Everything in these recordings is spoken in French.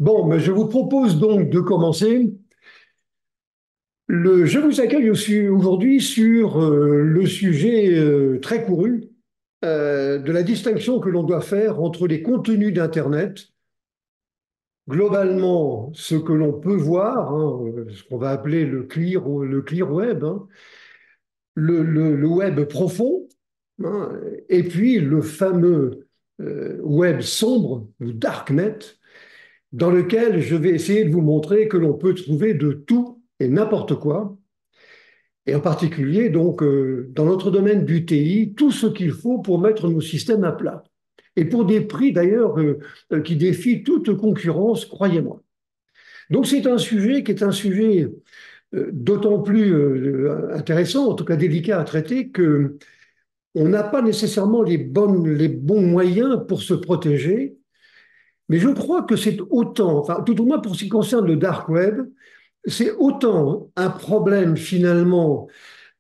Bon, mais je vous propose donc de commencer. Je vous accueille aussi aujourd'hui sur le sujet très couru de la distinction que l'on doit faire entre les contenus d'Internet, globalement ce que l'on peut voir, hein, ce qu'on va appeler le clear web, hein, le web profond, hein, et puis le fameux web sombre, le darknet, dans lequel je vais essayer de vous montrer que l'on peut trouver de tout et n'importe quoi, et en particulier donc dans notre domaine du TI, tout ce qu'il faut pour mettre nos systèmes à plat. Et pour des prix d'ailleurs qui défient toute concurrence, croyez-moi. Donc c'est un sujet qui est un sujet d'autant plus intéressant, en tout cas délicat à traiter, que on n'a pas nécessairement les bons moyens pour se protéger. Mais je crois que c'est autant, enfin tout au moins pour ce qui concerne le dark web, c'est autant un problème finalement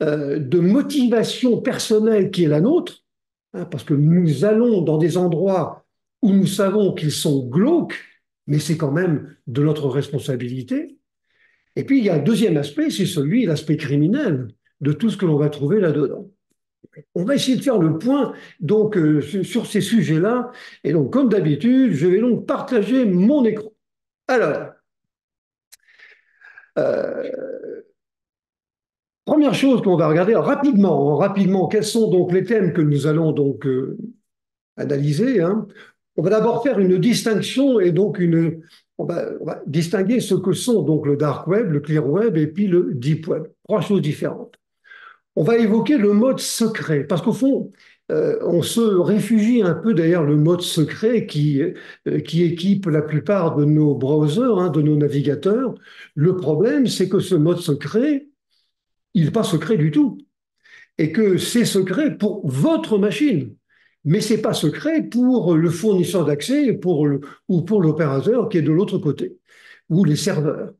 de motivation personnelle qui est la nôtre, hein, parce que nous allons dans des endroits où nous savons qu'ils sont glauques, mais c'est quand même de notre responsabilité. Et puis il y a un deuxième aspect, c'est celui, l'aspect criminel de tout ce que l'on va trouver là-dedans. On va essayer de faire le point donc sur ces sujets-là. Et donc, comme d'habitude, je vais donc partager mon écran. Alors, euh, première chose qu'on va regarder rapidement, quels sont donc les thèmes que nous allons donc analyser, hein. On va d'abord faire une distinction et donc on va distinguer ce que sont donc le dark web, le clear web et puis le deep web. Trois choses différentes. On va évoquer le mode secret parce qu'au fond, on se réfugie un peu derrière le mode secret qui équipe la plupart de nos browsers, hein, de nos navigateurs. Le problème, c'est que ce mode secret, il n'est pas secret du tout et que c'est secret pour votre machine. Mais ce n'est pas secret pour le fournisseur d'accès ou pour l'opérateur qui est de l'autre côté, ou les serveurs.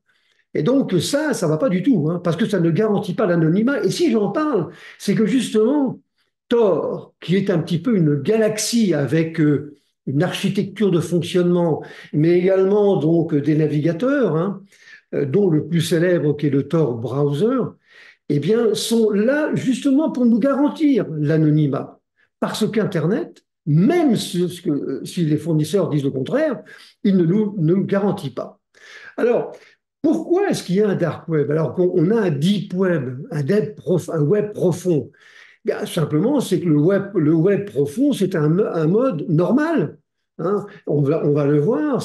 Et donc ça ne va pas du tout, hein, parce que ça ne garantit pas l'anonymat. Et si j'en parle, c'est que justement, Tor, qui est un petit peu une galaxie avec une architecture de fonctionnement, mais également donc des navigateurs, hein, dont le plus célèbre qui est le Tor browser, eh bien, sont là justement pour nous garantir l'anonymat. Parce qu'Internet, même si les fournisseurs disent le contraire, il ne nous garantit pas. Alors, pourquoi est-ce qu'il y a un dark web alors qu'on a un deep web, un web profond? Bien, simplement, c'est que le web profond, c'est un mode normal, hein. On va le voir, en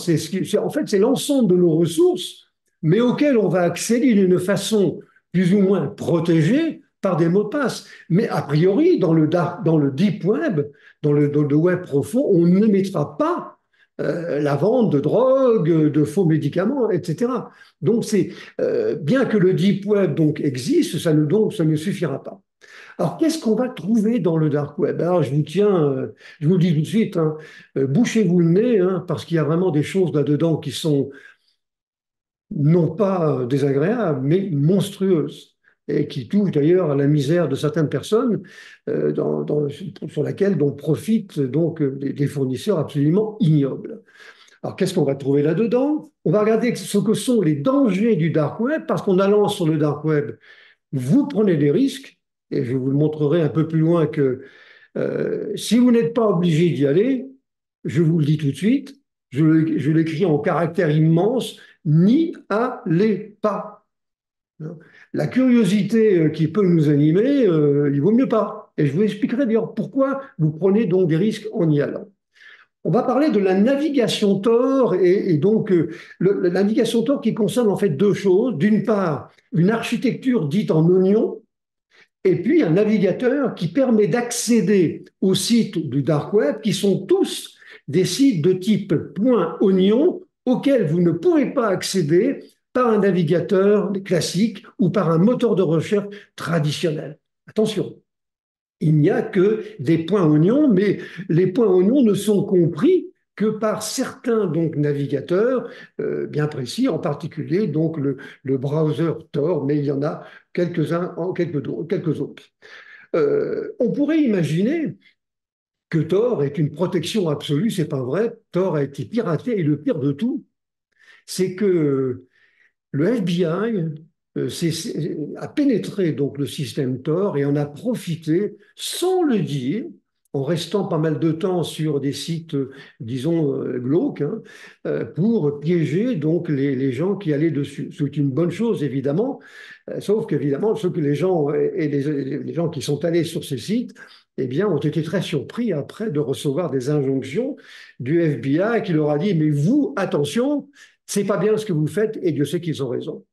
fait, c'est l'ensemble de nos ressources, mais auxquelles on va accéder d'une façon plus ou moins protégée par des mots de passe. Mais a priori, dans le deep web, dans le web profond, on ne mettra pas la vente de drogue, de faux médicaments, etc. Donc, bien que le deep web donc existe, ça ne suffira pas. Alors, qu'est-ce qu'on va trouver dans le dark web? Alors, je vous le dis tout de suite, hein, bouchez-vous le nez, hein, parce qu'il y a vraiment des choses là-dedans qui sont non pas désagréables, mais monstrueuses, et qui touchent d'ailleurs à la misère de certaines personnes, sur laquelle donc, profitent donc des fournisseurs absolument ignobles. Alors, qu'est-ce qu'on va trouver là-dedans? On va regarder ce que sont les dangers du dark web, parce qu'en allant sur le dark web, vous prenez des risques, et je vous le montrerai un peu plus loin que si vous n'êtes pas obligé d'y aller, je vous le dis tout de suite, je l'écris en caractère immense, n'y allez pas. La curiosité qui peut nous animer, il vaut mieux pas. Et je vous expliquerai d'ailleurs pourquoi vous prenez donc des risques en y allant. On va parler de la navigation Tor et donc la navigation Tor qui concerne en fait deux choses. D'une part, une architecture dite en oignon et puis un navigateur qui permet d'accéder aux sites du dark web qui sont tous des sites de type .oignon auxquels vous ne pouvez pas accéder par un navigateur classique ou par un moteur de recherche traditionnel. Attention, il n'y a que des points oignons, mais les points oignons ne sont compris que par certains donc navigateurs bien précis, en particulier donc le browser Tor, mais il y en a quelques autres. On pourrait imaginer que Tor est une protection absolue, c'est pas vrai. Tor a été piraté et le pire de tout, c'est que le FBI a pénétré donc le système Tor et en a profité sans le dire, en restant pas mal de temps sur des sites, disons, glauques, hein, pour piéger donc les gens qui allaient dessus. C'est une bonne chose, évidemment, sauf qu'évidemment, ceux que les gens et les gens qui sont allés sur ces sites, eh bien, ont été très surpris après de recevoir des injonctions du FBI qui leur a dit, mais vous, attention, c'est pas bien ce que vous faites, et Dieu sait qu'ils ont raison.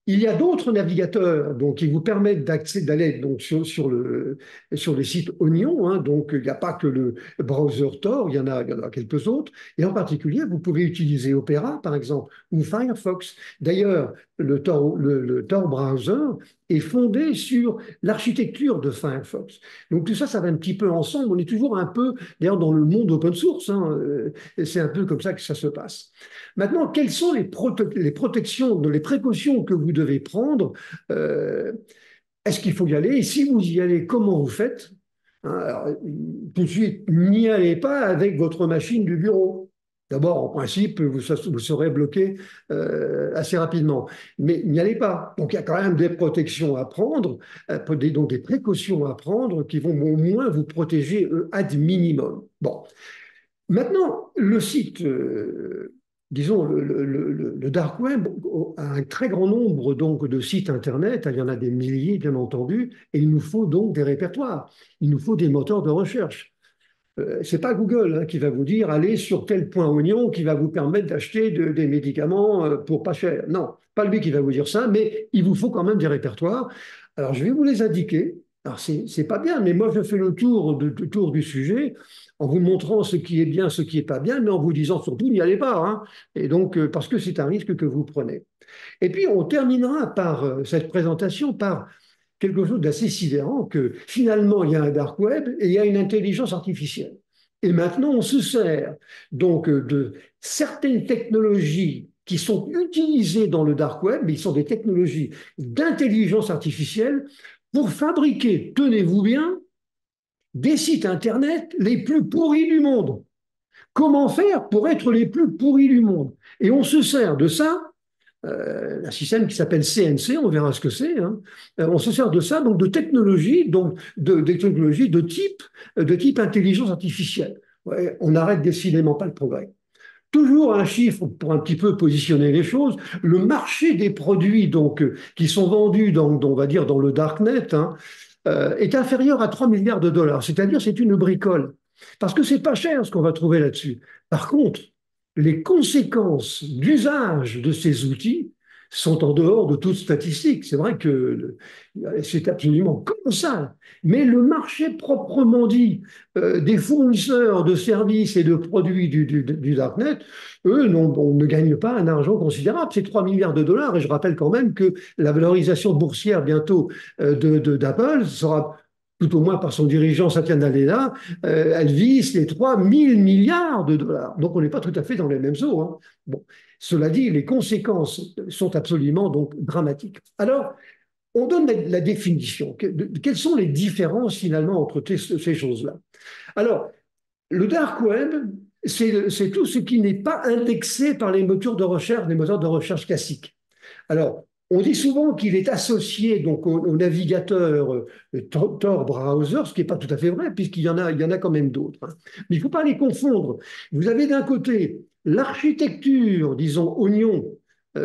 Il y a d'autres navigateurs donc, qui vous permettent d'aller donc, sur les sites Onion. Hein, donc, il n'y a pas que le browser Tor, il y en a quelques autres. Et en particulier, vous pouvez utiliser Opera, par exemple, ou Firefox. D'ailleurs, le Tor browser est fondé sur l'architecture de Firefox. Donc, tout ça, ça va un petit peu ensemble. On est toujours un peu, d'ailleurs, dans le monde open source. Hein, c'est un peu comme ça que ça se passe. Maintenant, quelles sont les protections, les précautions que vous devez prendre? euh, Est-ce qu'il faut y aller? Et si vous y allez, comment vous faites? Hein, alors, tout de suite, n'y allez pas avec votre machine du bureau. D'abord, en principe, vous serez bloqué assez rapidement. Mais n'y allez pas. Donc, il y a quand même des protections à prendre, donc des précautions à prendre qui vont au moins vous protéger ad minimum. Bon. Maintenant, le site, disons, le dark web a un très grand nombre donc, de sites Internet, il y en a des milliers bien entendu, et il nous faut donc des répertoires, il nous faut des moteurs de recherche. Ce n'est pas Google hein, qui va vous dire allez sur tel point oignon qui va vous permettre d'acheter des médicaments pour pas cher. Non, pas lui qui va vous dire ça, mais il vous faut quand même des répertoires. Alors je vais vous les indiquer. Alors c'est pas bien, mais moi je fais le tour du sujet en vous montrant ce qui est bien, ce qui est pas bien, mais en vous disant surtout n'y allez pas. Hein. Et donc parce que c'est un risque que vous prenez. Et puis on terminera par cette présentation par quelque chose d'assez sidérant que finalement, il y a un dark web et il y a une intelligence artificielle. Et maintenant, on se sert donc de certaines technologies qui sont utilisées dans le dark web, mais ils sont des technologies d'intelligence artificielle pour fabriquer, tenez-vous bien, des sites Internet les plus pourris du monde. Comment faire pour être les plus pourris du monde? Et on se sert de ça un système qui s'appelle CNC, on verra ce que c'est. Hein. On se sert de ça, donc de technologie, donc de technologie de type intelligence artificielle. Ouais, on n'arrête décidément pas le progrès. Toujours un chiffre pour un petit peu positionner les choses. Le marché des produits donc qui sont vendus on va dire dans le darknet hein, est inférieur à 3 milliards de dollars. C'est-à-dire c'est une bricole. Parce que c'est pas cher ce qu'on va trouver là-dessus. Par contre, les conséquences d'usage de ces outils sont en dehors de toute statistique. C'est vrai que c'est absolument colossal. Mais le marché proprement dit des fournisseurs de services et de produits du Darknet, eux, on ne gagnent pas un argent considérable. C'est 3 milliards de dollars. Et je rappelle quand même que la valorisation boursière bientôt d'Apple sera tout au moins par son dirigeant Satya Nadella, elle vise les 3 000 milliards de dollars. Donc on n'est pas tout à fait dans les mêmes eaux. Hein. Bon. Cela dit, les conséquences sont absolument donc dramatiques. Alors, on donne la définition. Quelles sont les différences finalement entre ces choses-là? Alors, le dark web, c'est tout ce qui n'est pas indexé par les moteurs de recherche, les moteurs de recherche classiques. Alors, on dit souvent qu'il est associé donc au navigateur Tor browser, ce qui n'est pas tout à fait vrai, il y en a quand même d'autres. Hein. Mais il ne faut pas les confondre. Vous avez d'un côté l'architecture, disons, Onion,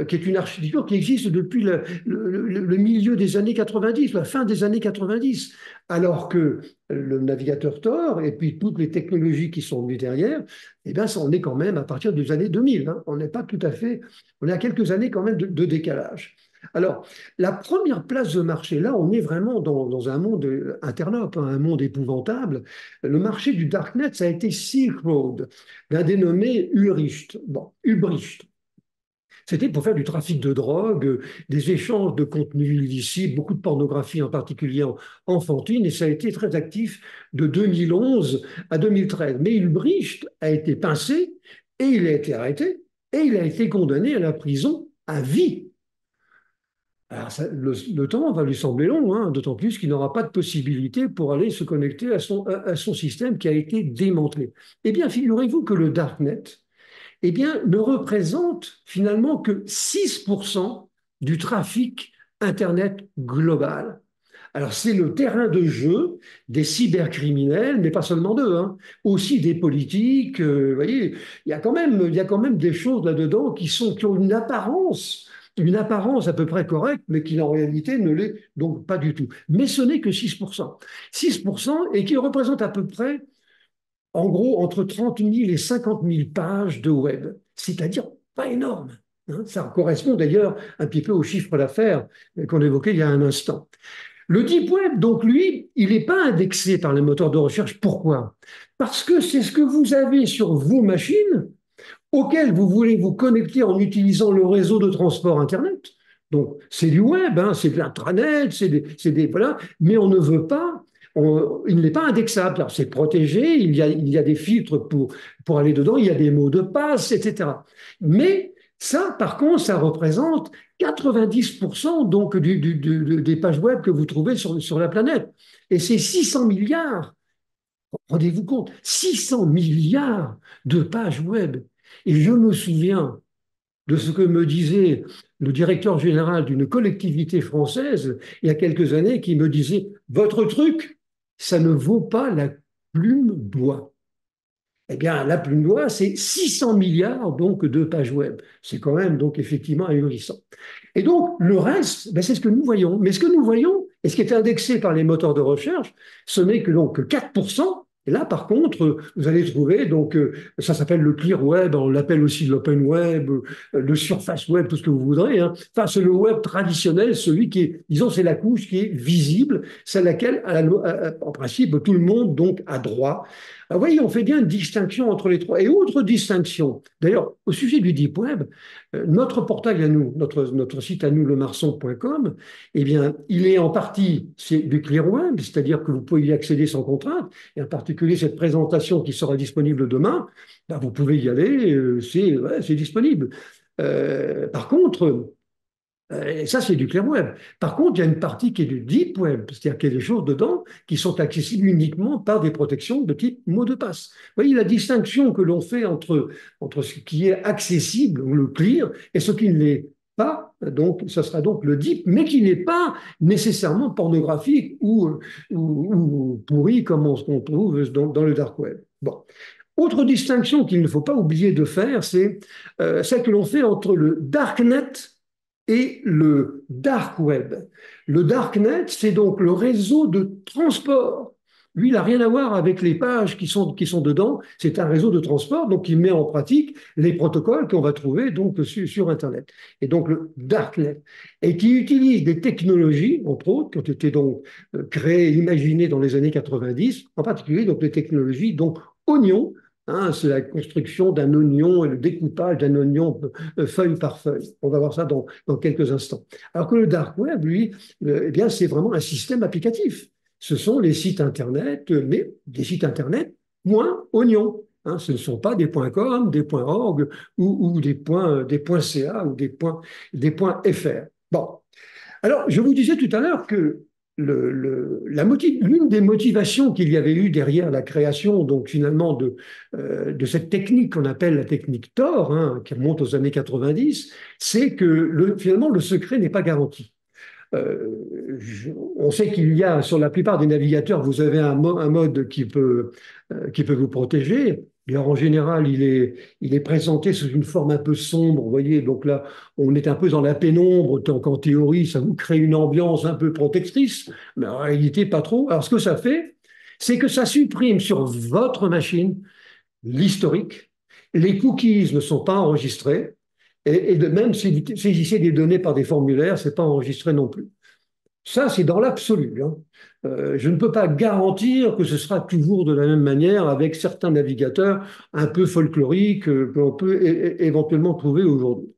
qui est une architecture qui existe depuis le milieu des années 90, la fin des années 90, alors que le navigateur Tor et puis toutes les technologies qui sont venues derrière, eh bien, ça en est quand même à partir des années 2000. Hein. On n'est pas tout à fait, on est à quelques années quand même de décalage. Alors, la première place de marché, là, on est vraiment dans un monde interlope, hein, un monde épouvantable. Le marché du Darknet, ça a été Silk Road, d'un dénommé Ulbricht. Bon, Ulbricht. C'était pour faire du trafic de drogue, des échanges de contenus illicites, beaucoup de pornographie en particulier enfantine, et ça a été très actif de 2011 à 2013. Mais Ulbricht a été pincé, et il a été arrêté, et il a été condamné à la prison à vie. Alors le temps va lui sembler long, hein, d'autant plus qu'il n'aura pas de possibilité pour aller se connecter à son système qui a été démantelé. Eh bien, figurez-vous que le Darknet eh bien, ne représente finalement que 6% du trafic Internet global. Alors, c'est le terrain de jeu des cybercriminels, mais pas seulement d'eux, hein, aussi des politiques. Vous voyez, il y a quand même des choses là-dedans qui ont une apparence à peu près correcte, mais qui en réalité ne l'est donc pas du tout. Mais ce n'est que 6%. 6% et qui représente à peu près, en gros, entre 30 000 et 50 000 pages de web, c'est-à-dire pas énorme. Hein. Ça correspond d'ailleurs un petit peu au chiffre d'affaires qu'on évoquait il y a un instant. Le Deep Web, donc lui, il n'est pas indexé par les moteurs de recherche. Pourquoi? Parce que c'est ce que vous avez sur vos machines auxquelles vous voulez vous connecter en utilisant le réseau de transport Internet. Donc, c'est du web, hein, c'est de l'intranet, voilà, mais on ne veut pas, il n'est pas indexable. Alors, c'est protégé, il y a des filtres pour aller dedans, il y a des mots de passe, etc. Mais ça, par contre, ça représente 90% donc des pages web que vous trouvez sur la planète. Et c'est 600 milliards, rendez-vous compte, 600 milliards de pages web. Et je me souviens de ce que me disait le directeur général d'une collectivité française il y a quelques années qui me disait, votre truc, ça ne vaut pas la plume d'oie. Eh bien, la plume d'oie, c'est 600 milliards donc de pages web. C'est quand même donc effectivement ahurissant. Et donc, le reste, ben, c'est ce que nous voyons. Mais ce que nous voyons, et ce qui est indexé par les moteurs de recherche, ce n'est que donc 4%. Et là, par contre, vous allez trouver, donc, ça s'appelle le clear web, on l'appelle aussi l'open web, le surface web, tout ce que vous voudrez. Hein. Enfin, c'est le web traditionnel, celui qui est, disons, c'est la couche qui est visible, c'est à laquelle, en principe, tout le monde donc a droit. Alors, vous voyez, on fait bien une distinction entre les trois. Et autre distinction, d'ailleurs, au sujet du deep web, notre portail à nous, notre site à nous, lemarçon.com, eh bien, il est en partie c'est du clear web, c'est-à-dire que vous pouvez y accéder sans contrainte, et en particulier cette présentation qui sera disponible demain, ben, vous pouvez y aller, c'est disponible. Par contre, et ça, c'est du clear web. Par contre, il y a une partie qui est du deep web, c'est-à-dire qu'il y a des choses dedans qui sont accessibles uniquement par des protections de type mot de passe. Vous voyez la distinction que l'on fait entre ce qui est accessible, ou le clear, et ce qui ne l'est pas. Donc, ça sera donc le deep, mais qui n'est pas nécessairement pornographique ou pourri comme on trouve dans le dark web. Bon. Autre distinction qu'il ne faut pas oublier de faire, c'est celle que l'on fait entre le darknet et le dark web. Le darknet, c'est donc le réseau de transport. Lui, il n'a rien à voir avec les pages qui sont dedans. C'est un réseau de transport, donc il met en pratique les protocoles qu'on va trouver donc sur Internet. Et donc le darknet, et qui utilise des technologies, entre autres, qui ont été donc créées, imaginées dans les années 90, en particulier donc les technologies donc oignon. Hein, c'est la construction d'un oignon et le découpage d'un oignon feuille par feuille. On va voir ça dans quelques instants. Alors que le dark web, lui, eh bien, c'est vraiment un système applicatif. Ce sont les sites Internet, mais des sites Internet point oignon. Hein, ce ne sont pas des .com, des .org ou des .ca ou des .fr. Bon. Alors, je vous disais tout à l'heure que l'une des motivations qu'il y avait eu derrière la création, donc finalement, de cette technique qu'on appelle la technique Tor, hein, qui remonte aux années 90, c'est que finalement, le secret n'est pas garanti. On sait qu'il y a, sur la plupart des navigateurs, vous avez un mode qui peut vous protéger. Et en général, il est présenté sous une forme un peu sombre. Vous voyez, donc là, on est un peu dans la pénombre, tant qu'en théorie, ça vous crée une ambiance un peu protectrice, mais en réalité, pas trop. Alors, ce que ça fait, c'est que ça supprime sur votre machine l'historique. Les cookies ne sont pas enregistrés. Même si vous saisissez des données par des formulaires, ce n'est pas enregistré non plus. Ça, c'est dans l'absolu. Hein. Je ne peux pas garantir que ce sera toujours de la même manière avec certains navigateurs un peu folkloriques que l'on peut éventuellement trouver aujourd'hui.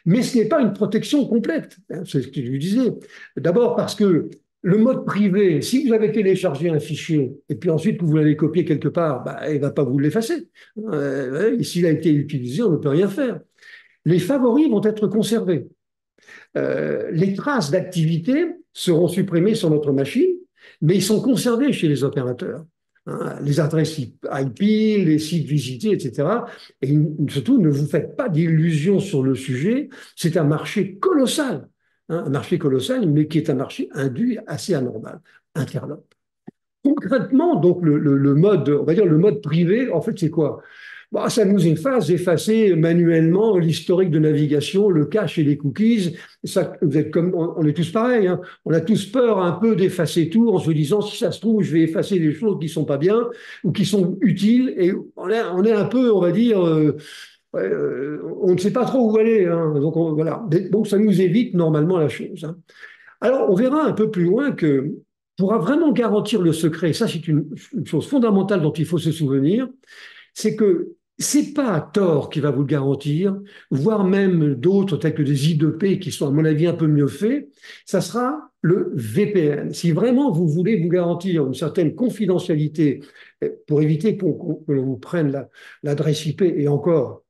Mais ce n'est pas une protection complète, hein, c'est ce que je vous disais. D'abord parce que le mode privé, si vous avez téléchargé un fichier et puis ensuite que vous l'avez copié quelque part, bah, il ne va pas vous l'effacer. Et s'il a été utilisé, on ne peut rien faire. Les favoris vont être conservés. Les traces d'activité seront supprimées sur notre machine, mais ils sont conservés chez les opérateurs. hein, les adresses IP, les sites visités, etc. Et surtout, ne vous faites pas d'illusions sur le sujet. C'est un marché colossal, hein, un marché colossal, mais qui est un marché induit assez anormal, interlope. Concrètement, donc le mode, on va dire le mode privé, en fait, c'est quoi? Bon, ça nous efface d'effacer manuellement l'historique de navigation, le cache et les cookies. Ça, vous êtes comme, on est tous pareils, hein. On a tous peur un peu d'effacer tout en se disant si ça se trouve, je vais effacer des choses qui sont pas bien ou qui sont utiles. Et on est un peu, on va dire, ouais, on ne sait pas trop où aller, hein. Donc voilà. Donc ça nous évite normalement la chose, hein. Alors, on verra un peu plus loin que pour vraiment garantir le secret, ça c'est une chose fondamentale dont il faut se souvenir, c'est que c'est pas Tor qui va vous le garantir, voire même d'autres tels que des I2P qui sont à mon avis un peu mieux faits, ça sera le VPN. Si vraiment vous voulez vous garantir une certaine confidentialité pour éviter que l'on vous prenne l'adresse IP et encore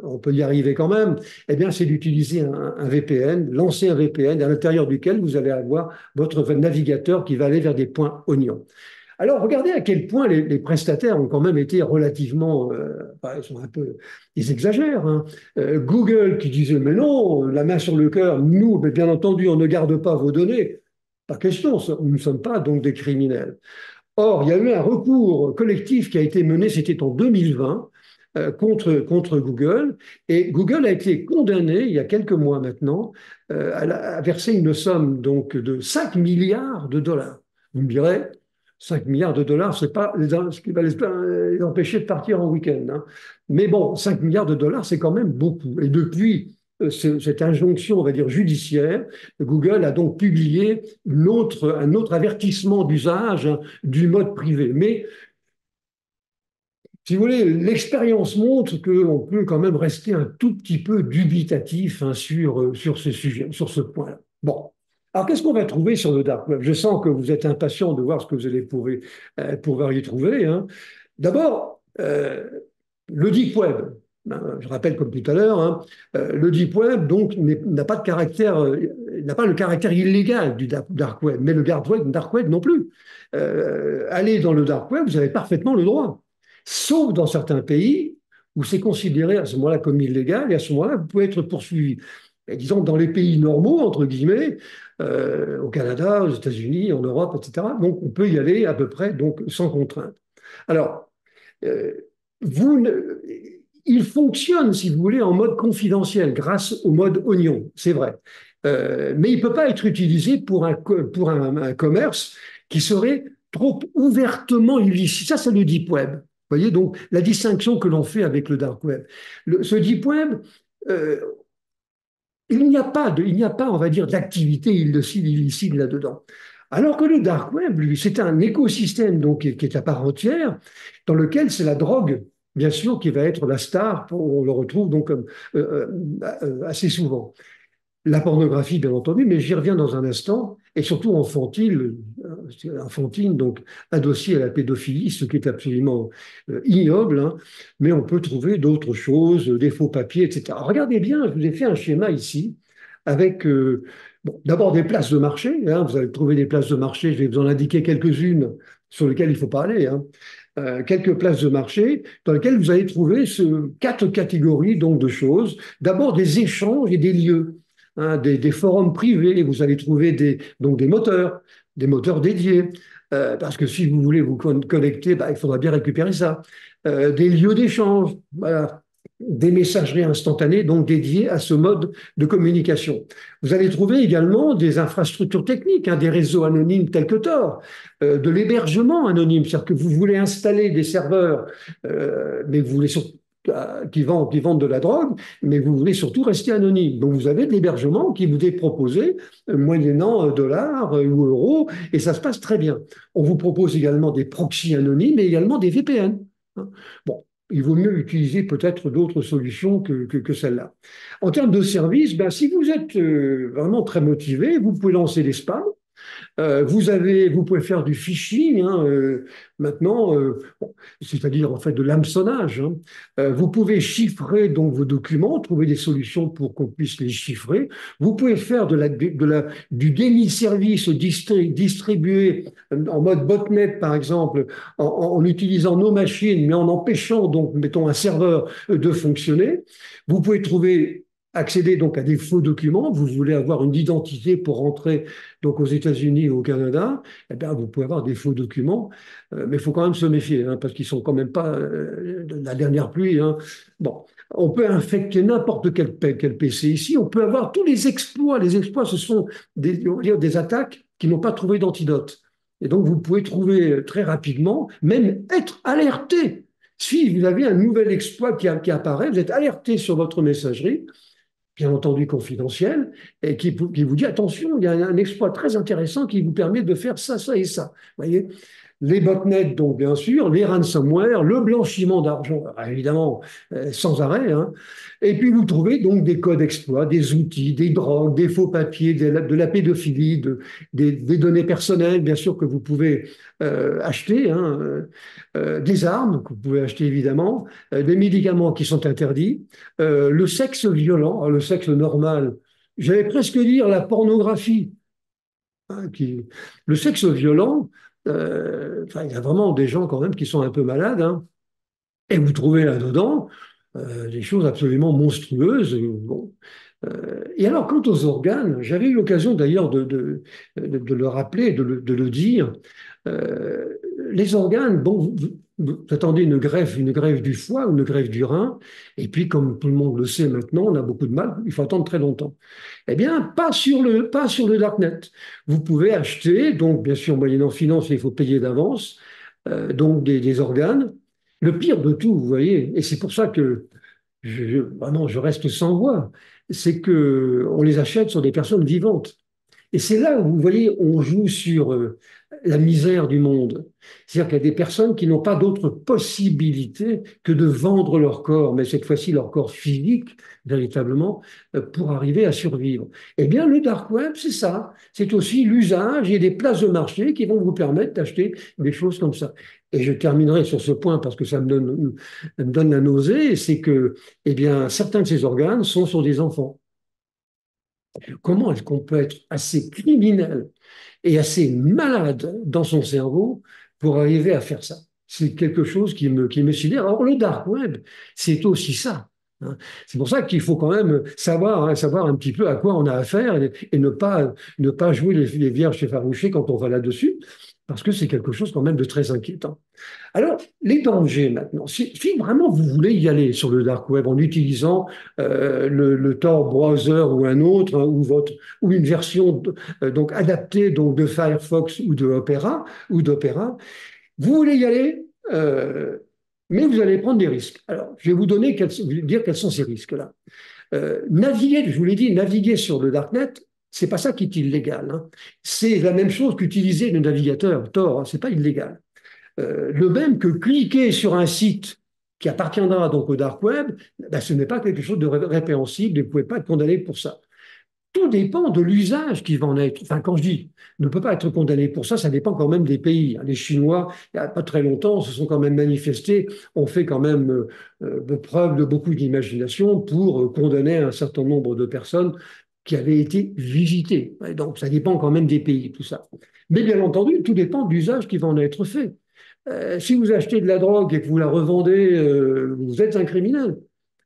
on peut y arriver quand même, eh bien, c'est d'utiliser un VPN, lancer un VPN à l'intérieur duquel vous allez avoir votre navigateur qui va aller vers des points oignons. Alors, regardez à quel point les prestataires ont quand même été relativement, ils sont un peu, ils exagèrent, hein. Google qui disait, mais non, la main sur le cœur, nous, mais bien entendu, on ne garde pas vos données. Pas question, nous ne sommes pas donc des criminels. Or, il y a eu un recours collectif qui a été mené, c'était en 2020, contre Google. Et Google a été condamné, il y a quelques mois maintenant, à verser une somme donc, de 5 milliards de dollars. Vous me direz, 5 milliards de dollars, ce n'est pas ce qui va les empêcher de partir en week-end, hein. Mais bon, 5 milliards de dollars, c'est quand même beaucoup. Et depuis cette injonction, on va dire, judiciaire, Google a donc publié un autre avertissement d'usage, hein, du mode privé. Mais si vous voulez, l'expérience montre qu'on peut quand même rester un tout petit peu dubitatif, hein, sur ce sujet, sur ce point-là. Bon. Alors, qu'est-ce qu'on va trouver sur le dark web? Je sens que vous êtes impatient de voir ce que vous allez pouvoir y trouver, hein. D'abord, le deep web. Je rappelle comme tout à l'heure, hein, le deep web donc n'a pas de caractère, n'a pas le caractère illégal du dark web, mais le dark web non plus. Aller dans le dark web, vous avez parfaitement le droit, sauf dans certains pays où c'est considéré à ce moment-là comme illégal et à ce moment-là vous pouvez être poursuivi. Et disons dans les pays normaux entre guillemets, au Canada, aux États-Unis, en Europe, etc. Donc on peut y aller à peu près donc sans contrainte. Alors euh, vous ne- il fonctionne, si vous voulez, en mode confidentiel grâce au mode oignon, c'est vrai. Mais il ne peut pas être utilisé pour un commerce qui serait trop ouvertement illicite. Ça, c'est le deep web. Vous voyez, donc la distinction que l'on fait avec le dark web. Ce deep web, euh, il n'y a pas, on va dire, d'activité illicite là-dedans. Alors que le dark web, lui, c'est un écosystème donc, qui est à part entière, dans lequel c'est la drogue, bien sûr, qui va être la star. On le retrouve donc assez souvent. La pornographie, bien entendu, mais j'y reviens dans un instant, et surtout enfantine, donc adossée à la pédophilie, ce qui est absolument ignoble, hein, mais on peut trouver d'autres choses, des faux papiers, etc. Regardez bien, je vous ai fait un schéma ici, avec bon, d'abord des places de marché, hein, vous allez trouver des places de marché, je vais vous en indiquer quelques-unes sur lesquelles il ne faut pas aller, hein. Quelques places de marché dans lesquelles vous allez trouver quatre catégories donc, de choses. D'abord des échanges et des lieux, hein, des forums privés. Vous allez trouver donc des moteurs dédiés. Parce que si vous voulez vous connecter, bah, il faudra bien récupérer ça. Des lieux d'échange, voilà, des messageries instantanées, donc dédiées à ce mode de communication. Vous allez trouver également des infrastructures techniques, hein, des réseaux anonymes tels que Tor, de l'hébergement anonyme, c'est-à-dire que vous voulez installer des serveurs, mais vous voulez surtout qui vendent de la drogue, mais vous voulez surtout rester anonyme. Donc vous avez de l'hébergement qui vous est proposé moyennant dollars ou euros, et ça se passe très bien. On vous propose également des proxys anonymes et également des VPN, hein. Bon, il vaut mieux utiliser peut-être d'autres solutions que celle-là. En termes de services, ben, si vous êtes vraiment très motivé, vous pouvez lancer des spams. Vous pouvez faire du phishing hein, maintenant, bon, c'est-à-dire en fait de l'hameçonnage. Hein. Vous pouvez chiffrer donc vos documents, trouver des solutions pour qu'on puisse les chiffrer. Vous pouvez faire du déni de service distribué en mode botnet, par exemple, en utilisant nos machines, mais en empêchant donc, mettons, un serveur de fonctionner. Vous pouvez accéder donc à des faux documents. Vous voulez avoir une identité pour rentrer donc aux États-Unis ou au Canada, eh bien, vous pouvez avoir des faux documents, mais il faut quand même se méfier hein, parce qu'ils sont quand même pas de la dernière pluie. Hein. Bon, on peut infecter n'importe quel PC ici. On peut avoir tous les exploits. Les exploits, ce sont on va dire, des attaques qui n'ont pas trouvé d'antidote. Et donc, vous pouvez trouver très rapidement, même être alerté. Si vous avez un nouvel exploit qui apparaît, vous êtes alerté sur votre messagerie, bien entendu confidentiel, et qui vous dit attention, il y a un exploit très intéressant qui vous permet de faire ça, ça et ça. Vous voyez, les botnets, donc bien sûr, les ransomware, le blanchiment d'argent, évidemment, sans arrêt. Hein. Et puis vous trouvez donc des codes exploits, des outils, des drogues, des faux papiers, de la pédophilie, des données personnelles, bien sûr, que vous pouvez acheter, hein, des armes que vous pouvez acheter évidemment, des médicaments qui sont interdits, le sexe violent, le sexe normal, j'allais presque dire la pornographie. Hein, le sexe violent, enfin, il y a vraiment des gens quand même qui sont un peu malades, hein, et vous trouvez là-dedans des choses absolument monstrueuses. Bon. Et alors, quant aux organes, j'avais eu l'occasion d'ailleurs de le rappeler, de le dire. Euh, les organes, bon, vous attendez une greffe du foie ou une greffe du rein, et puis comme tout le monde le sait maintenant, on a beaucoup de mal, il faut attendre très longtemps. Eh bien, pas sur le darknet. Vous pouvez acheter, donc bien sûr, moyennant finance, il faut payer d'avance, donc des organes. Le pire de tout, vous voyez, et c'est pour ça que vraiment, je reste sans voix, c'est que on les achète sur des personnes vivantes. Et c'est là où, vous voyez, on joue sur la misère du monde. C'est-à-dire qu'il y a des personnes qui n'ont pas d'autre possibilité que de vendre leur corps, mais cette fois-ci leur corps physique, véritablement, pour arriver à survivre. Eh bien, le dark web, c'est ça. C'est aussi l'usage et des places de marché qui vont vous permettre d'acheter des choses comme ça. Et je terminerai sur ce point parce que ça me donne la nausée, c'est que, eh bien, certains de ces organes sont sur des enfants. Comment est-ce qu'on peut être assez criminel et assez malade dans son cerveau pour arriver à faire ça? C'est quelque chose qui me sidère. Alors, le dark web, c'est aussi ça. Hein. C'est pour ça qu'il faut quand même savoir, hein, savoir un petit peu à quoi on a affaire et ne pas jouer les vierges effarouchées quand on va là-dessus, parce que c'est quelque chose quand même de très inquiétant. Alors, les dangers maintenant. Si vraiment vous voulez y aller sur le dark web en utilisant le Tor browser ou un autre, hein, ou une version donc adaptée donc de Firefox ou d'Opera, vous voulez y aller, mais vous allez prendre des risques. Alors, je vais vous dire quels sont ces risques-là. Naviguer, je vous l'ai dit, naviguer sur le darknet, c'est pas ça qui est illégal. Hein. C'est la même chose qu'utiliser le navigateur Tor, hein, c'est pas illégal. Le même que cliquer sur un site qui appartiendra donc au dark web, ben, ce n'est pas quelque chose de répréhensible et vous ne pouvez pas être condamné pour ça. Tout dépend de l'usage qui va en être. Enfin, quand je dis ne peut pas être condamné pour ça, ça dépend quand même des pays. Les Chinois, il n'y a pas très longtemps, se sont quand même manifestés, ont fait quand même preuve de beaucoup d'imagination pour condamner un certain nombre de personnes qui avaient été visitées. Et donc, ça dépend quand même des pays, tout ça. Mais bien entendu, tout dépend de l'usage qui va en être fait. Si vous achetez de la drogue et que vous la revendez, vous êtes un criminel.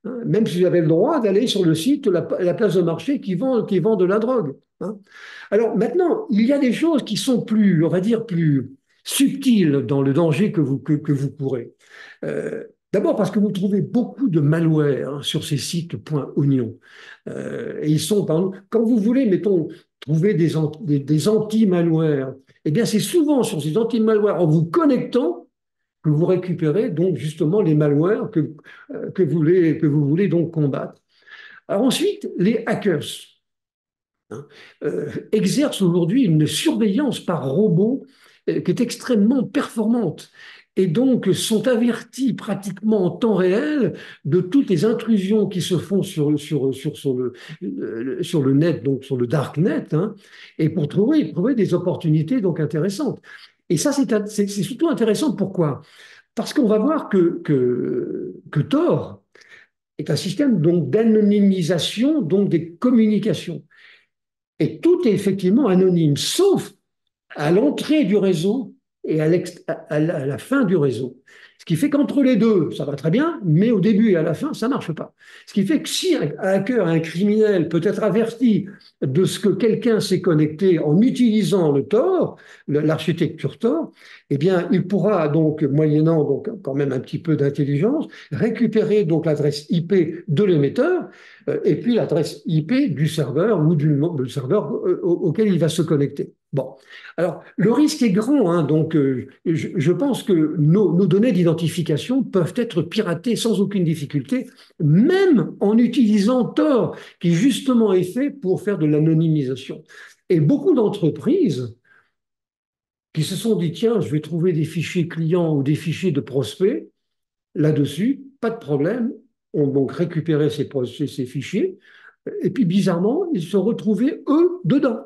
Hein, même si vous avez le droit d'aller sur le site, la place de marché qui vend de la drogue. Hein. Alors maintenant, il y a des choses qui sont plus, on va dire, plus subtiles dans le danger que vous courez. D'abord parce que vous trouvez beaucoup de malware hein, sur ces sites .oignon. Et ils sont, par exemple, quand vous voulez, mettons, trouver des anti-malware, eh bien c'est souvent sur ces anti-malware, en vous connectant, que vous récupérez donc justement les malwares que vous voulez donc combattre. Alors ensuite, les hackers hein, exercent aujourd'hui une surveillance par robot qui est extrêmement performante. et donc sont avertis pratiquement en temps réel de toutes les intrusions qui se font sur le net, donc sur le dark net, hein, et pour trouver des opportunités donc intéressantes. Et ça, c'est surtout intéressant. Pourquoi? Parce qu'on va voir que Tor est un système donc d'anonymisation donc des communications. Et tout est effectivement anonyme, sauf à l'entrée du réseau et à la fin du réseau. Ce qui fait qu'entre les deux, ça va très bien, mais au début et à la fin, ça ne marche pas. Ce qui fait que si un hacker, un criminel peut être averti de ce que quelqu'un s'est connecté en utilisant le Tor, l'architecture Tor, eh bien, il pourra donc, moyennant donc quand même un petit peu d'intelligence, récupérer donc l'adresse IP de l'émetteur et puis l'adresse IP du serveur ou du serveur auquel il va se connecter. Bon, alors le risque est grand, hein, donc je pense que nos données d'identification peuvent être piratées sans aucune difficulté, même en utilisant Tor, qui justement est fait pour faire de l'anonymisation. Et beaucoup d'entreprises qui se sont dit, tiens, je vais trouver des fichiers clients ou des fichiers de prospects là-dessus, pas de problème, ont donc récupéré ces fichiers, et puis bizarrement, ils se retrouvaient, eux, dedans.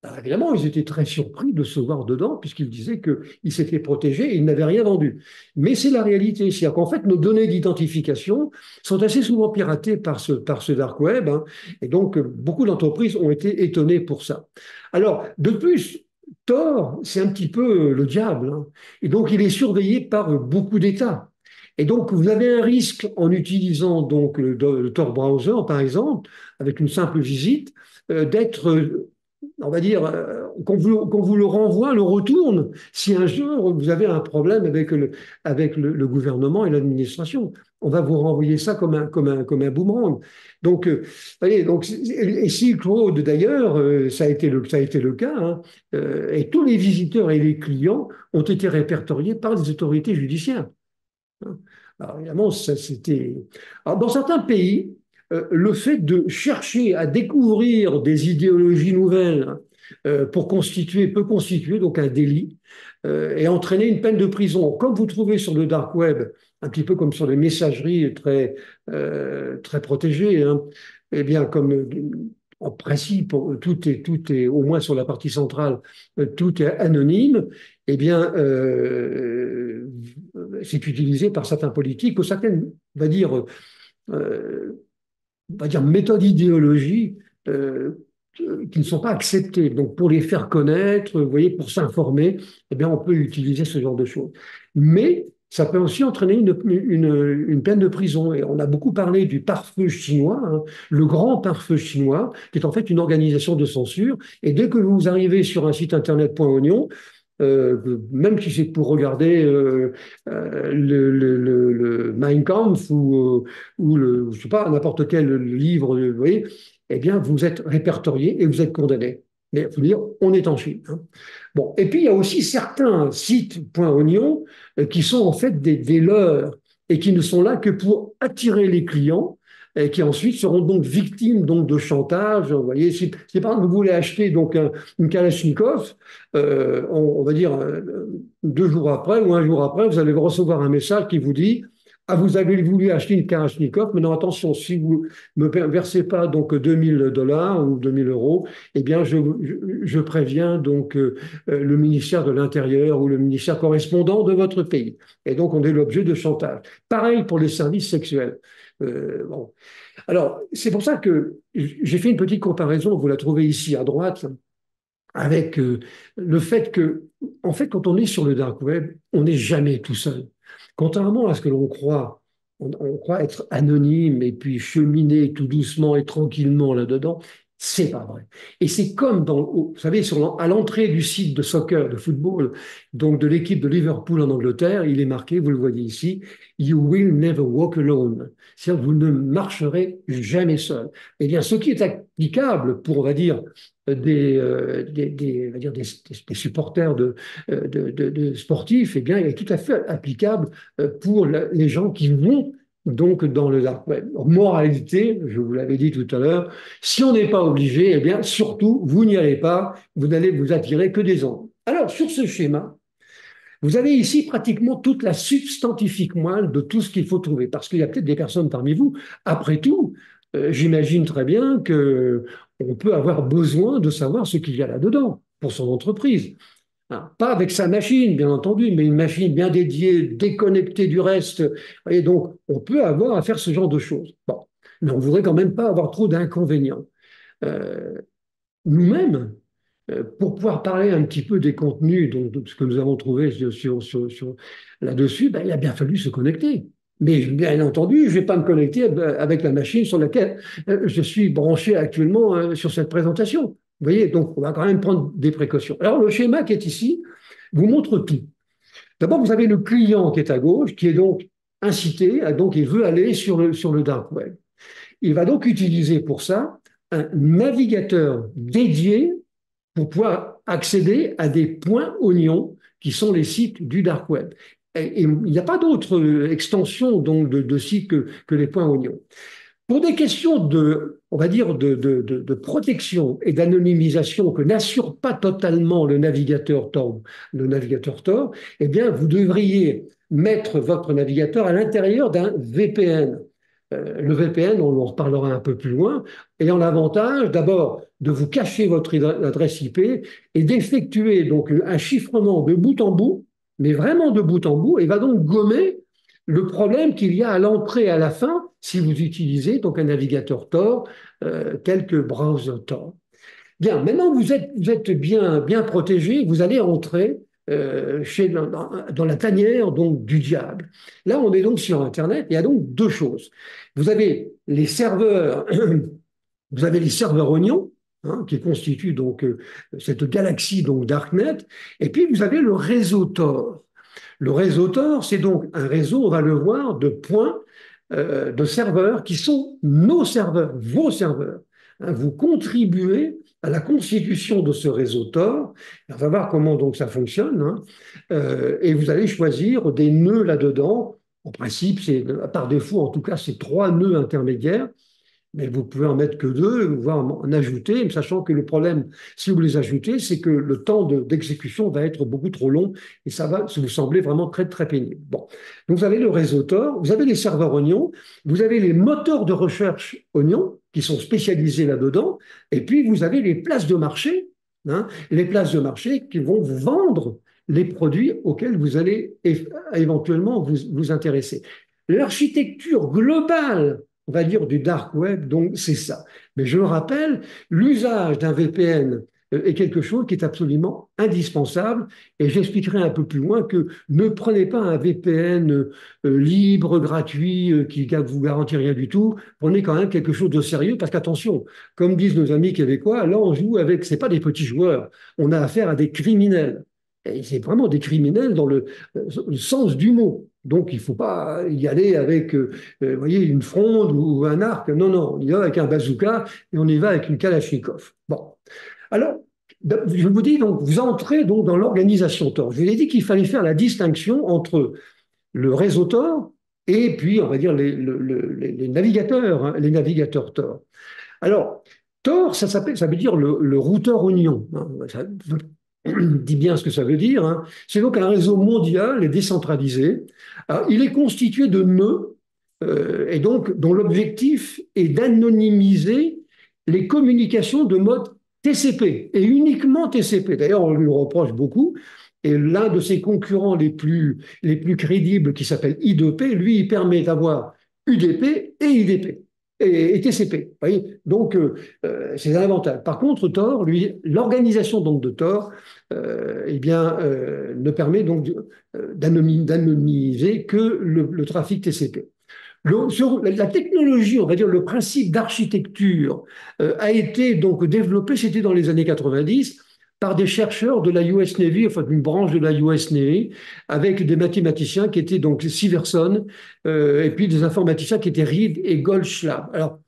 Alors évidemment, ils étaient très surpris de se voir dedans, puisqu'ils disaient qu'ils s'étaient protégés et ils n'avaient rien vendu. Mais c'est la réalité, c'est-à-dire qu'en fait, nos données d'identification sont assez souvent piratées par ce dark web, hein, et donc beaucoup d'entreprises ont été étonnées pour ça. Alors, de plus, Tor, c'est un petit peu le diable, hein, et donc il est surveillé par beaucoup d'États. Et donc, vous avez un risque en utilisant donc le Tor browser, par exemple, avec une simple visite, d'être on va dire, qu'on vous le renvoie, le retourne, si un jour vous avez un problème avec le gouvernement et l'administration. On va vous renvoyer ça comme un boomerang. Donc, voyez, donc, et Silk Road, d'ailleurs, ça a été le cas, hein, et tous les visiteurs et les clients ont été répertoriés par les autorités judiciaires. Hein. Alors, évidemment, ça c'était. Alors, dans certains pays, le fait de chercher à découvrir des idéologies nouvelles peut constituer donc un délit et entraîner une peine de prison. Comme vous trouvez sur le dark web, un petit peu comme sur les messageries très protégées, hein, eh bien, comme en principe, tout est, au moins sur la partie centrale, tout est anonyme, eh bien, c'est utilisé par certains politiques ou certaines, euh, on va dire méthodes idéologies qui ne sont pas acceptées. Donc, pour les faire connaître, vous voyez, pour s'informer, eh bien, on peut utiliser ce genre de choses. Mais ça peut aussi entraîner une peine de prison. Et on a beaucoup parlé du pare-feu chinois, hein, le grand pare-feu chinois, qui est en fait une organisation de censure. Et dès que vous arrivez sur un site internet .oignon, même si c'est pour regarder le Mein Kampf ou je sais pas, n'importe quel livre, vous voyez, eh bien, vous êtes répertorié et vous êtes condamné. Mais il faut dire, on est en Chine. Hein. Bon, et puis il y a aussi certains sites .oignon qui sont en fait des leurres et qui ne sont là que pour attirer les clients et qui ensuite seront donc victimes donc de chantage. Vous voyez, si par exemple vous voulez acheter donc une Kalachnikov, on va dire 2 jours après ou un jour après, vous allez recevoir un message qui vous dit ah, vous avez voulu acheter une Kalachnikov, mais non, attention, si vous ne me versez pas donc 2000 $ ou 2000 €, eh bien, je préviens donc le ministère de l'Intérieur ou le ministère correspondant de votre pays. Et donc, on est l'objet de chantage. Pareil pour les services sexuels. Bon. Alors, c'est pour ça que j'ai fait une petite comparaison, vous la trouvez ici à droite, avec le fait que, en fait, quand on est sur le dark web, on n'est jamais tout seul. Contrairement à ce que l'on croit, on croit être anonyme et puis cheminer tout doucement et tranquillement là-dedans. C'est pas vrai. Et c'est comme vous savez, à l'entrée du site de soccer, de football, donc de l'équipe de Liverpool en Angleterre, il est marqué, vous le voyez ici, You will never walk alone. C'est-à-dire, vous ne marcherez jamais seul. Eh bien, ce qui est applicable pour, on va dire, on va dire des supporters de sportifs, eh bien, il est tout à fait applicable pour les gens qui vont donc dans le dark web. Moralité, je vous l'avais dit tout à l'heure, si on n'est pas obligé, eh bien, surtout, vous n'y allez pas, vous n'allez vous attirer que des ennuis. Alors, sur ce schéma, Vous avez ici pratiquement toute la substantifique moelle de tout ce qu'il faut trouver, parce qu'il y a peut-être des personnes parmi vous, après tout, j'imagine très bien que on peut avoir besoin de savoir ce qu'il y a là-dedans pour son entreprise. Hein, pas avec sa machine, bien entendu, mais une machine bien dédiée, déconnectée du reste. Et donc, on peut avoir à faire ce genre de choses. Bon, mais on ne voudrait quand même pas avoir trop d'inconvénients. Euh, Nous-mêmes, pour pouvoir parler un petit peu des contenus, donc, de ce que nous avons trouvé là-dessus, ben, il a bien fallu se connecter. Mais bien entendu, je ne vais pas me connecter avec la machine sur laquelle je suis branché actuellement sur cette présentation. Vous voyez, donc on va quand même prendre des précautions. Alors le schéma qui est ici vous montre tout. D'abord, vous avez le client qui est à gauche, qui est donc incité, donc il veut aller sur le dark web. Il va donc utiliser pour ça un navigateur dédié pour pouvoir accéder à des points oignons qui sont les sites du dark web. Et il n'y a pas d'autre extension donc de sites que les points oignons. Pour des questions on va dire, de protection et d'anonymisation que n'assure pas totalement le navigateur Tor, eh bien, vous devriez mettre votre navigateur à l'intérieur d'un VPN. Le VPN, on en reparlera un peu plus loin, ayant l'avantage d'abord de vous cacher votre adresse IP et d'effectuer donc un chiffrement de bout en bout, mais vraiment de bout en bout, et va donc gommer le problème qu'il y a à l'entrée et à la fin si vous utilisez donc un navigateur Tor tel que browser Tor. Bien, maintenant vous êtes bien protégé, vous allez entrer dans la tanière donc, du diable. Là, on est donc sur Internet, il y a donc deux choses. Vous avez les serveurs, vous avez les serveurs oignons, hein, qui constituent donc cette galaxie donc Darknet, et puis vous avez le réseau Tor. Le réseau Tor, c'est donc un réseau, on va le voir, de points de serveurs qui sont nos serveurs, vos serveurs. Hein, vous contribuez à la constitution de ce réseau Tor. On va voir comment donc ça fonctionne. Hein. Et vous allez choisir des nœuds là-dedans. En principe, c'est par défaut, en tout cas, c'est 3 nœuds intermédiaires. Mais vous pouvez en mettre que 2, voire en ajouter, sachant que le problème, si vous les ajoutez, c'est que le temps d'exécution va être beaucoup trop long et ça va vous sembler vraiment très, très pénible. Bon. Donc, vous avez le réseau Tor, vous avez les serveurs oignons, vous avez les moteurs de recherche oignons qui sont spécialisés là-dedans, et puis vous avez les places de marché, hein, les places de marché qui vont vous vendre les produits auxquels vous allez éventuellement vous intéresser. L'architecture globale, on va dire, du dark web, donc c'est ça. Mais je le rappelle, l'usage d'un VPN est quelque chose qui est absolument indispensable et j'expliquerai un peu plus loin que ne prenez pas un VPN libre, gratuit, qui ne vous garantit rien du tout. Prenez quand même quelque chose de sérieux parce qu'attention, comme disent nos amis québécois, là on joue avec, c'est pas des petits joueurs, on a affaire à des criminels. Et c'est vraiment des criminels dans le sens du mot. Donc, il ne faut pas y aller avec, vous voyez, une fronde ou un arc. Non, non, on y va avec un bazooka et on y va avec une kalachnikov. Bon. Alors, je vous dis, donc, vous entrez donc dans l'organisation Tor. Je vous ai dit qu'il fallait faire la distinction entre le réseau Tor et puis, on va dire, les navigateurs, hein, les navigateurs Tor. Alors, Tor, ça veut dire le routeur oignon. Hein, ça dit bien ce que ça veut dire. Hein. C'est donc un réseau mondial et décentralisé. Alors, il est constitué de nœuds et donc dont l'objectif est d'anonymiser les communications de mode TCP et uniquement TCP. D'ailleurs, on lui reproche beaucoup. Et l'un de ses concurrents les plus crédibles, qui s'appelle I2P, lui, il permet d'avoir UDP et IDP et TCP. Vous voyez, donc, c'est un avantage. Par contre, Tor, lui, l'organisation donc de Tor, eh bien, ne permet donc d'anonymiser que le trafic TCP. Sur la technologie, on va dire le principe d'architecture a été donc développé, c'était dans les années 90, par des chercheurs de la US Navy, enfin d'une branche de la US Navy, avec des mathématiciens qui étaient donc Siverson, et puis des informaticiens qui étaient Reed et Goldschlag. Alors,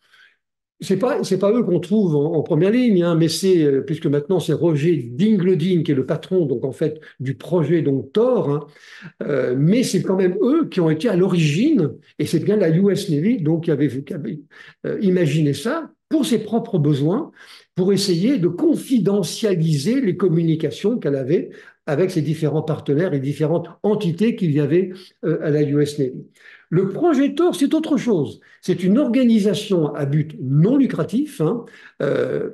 c'est pas eux qu'on trouve en première ligne, hein, mais c'est puisque maintenant c'est Roger Dingledin qui est le patron donc en fait du projet donc Tor, hein, mais c'est quand même eux qui ont été à l'origine et c'est bien la US Navy donc qui avait imaginé ça pour ses propres besoins, pour essayer de confidentialiser les communications qu'elle avait avec ses différents partenaires et différentes entités qu'il y avait à la US Navy. Le projet Tor, c'est autre chose. C'est une organisation à but non lucratif, hein, euh,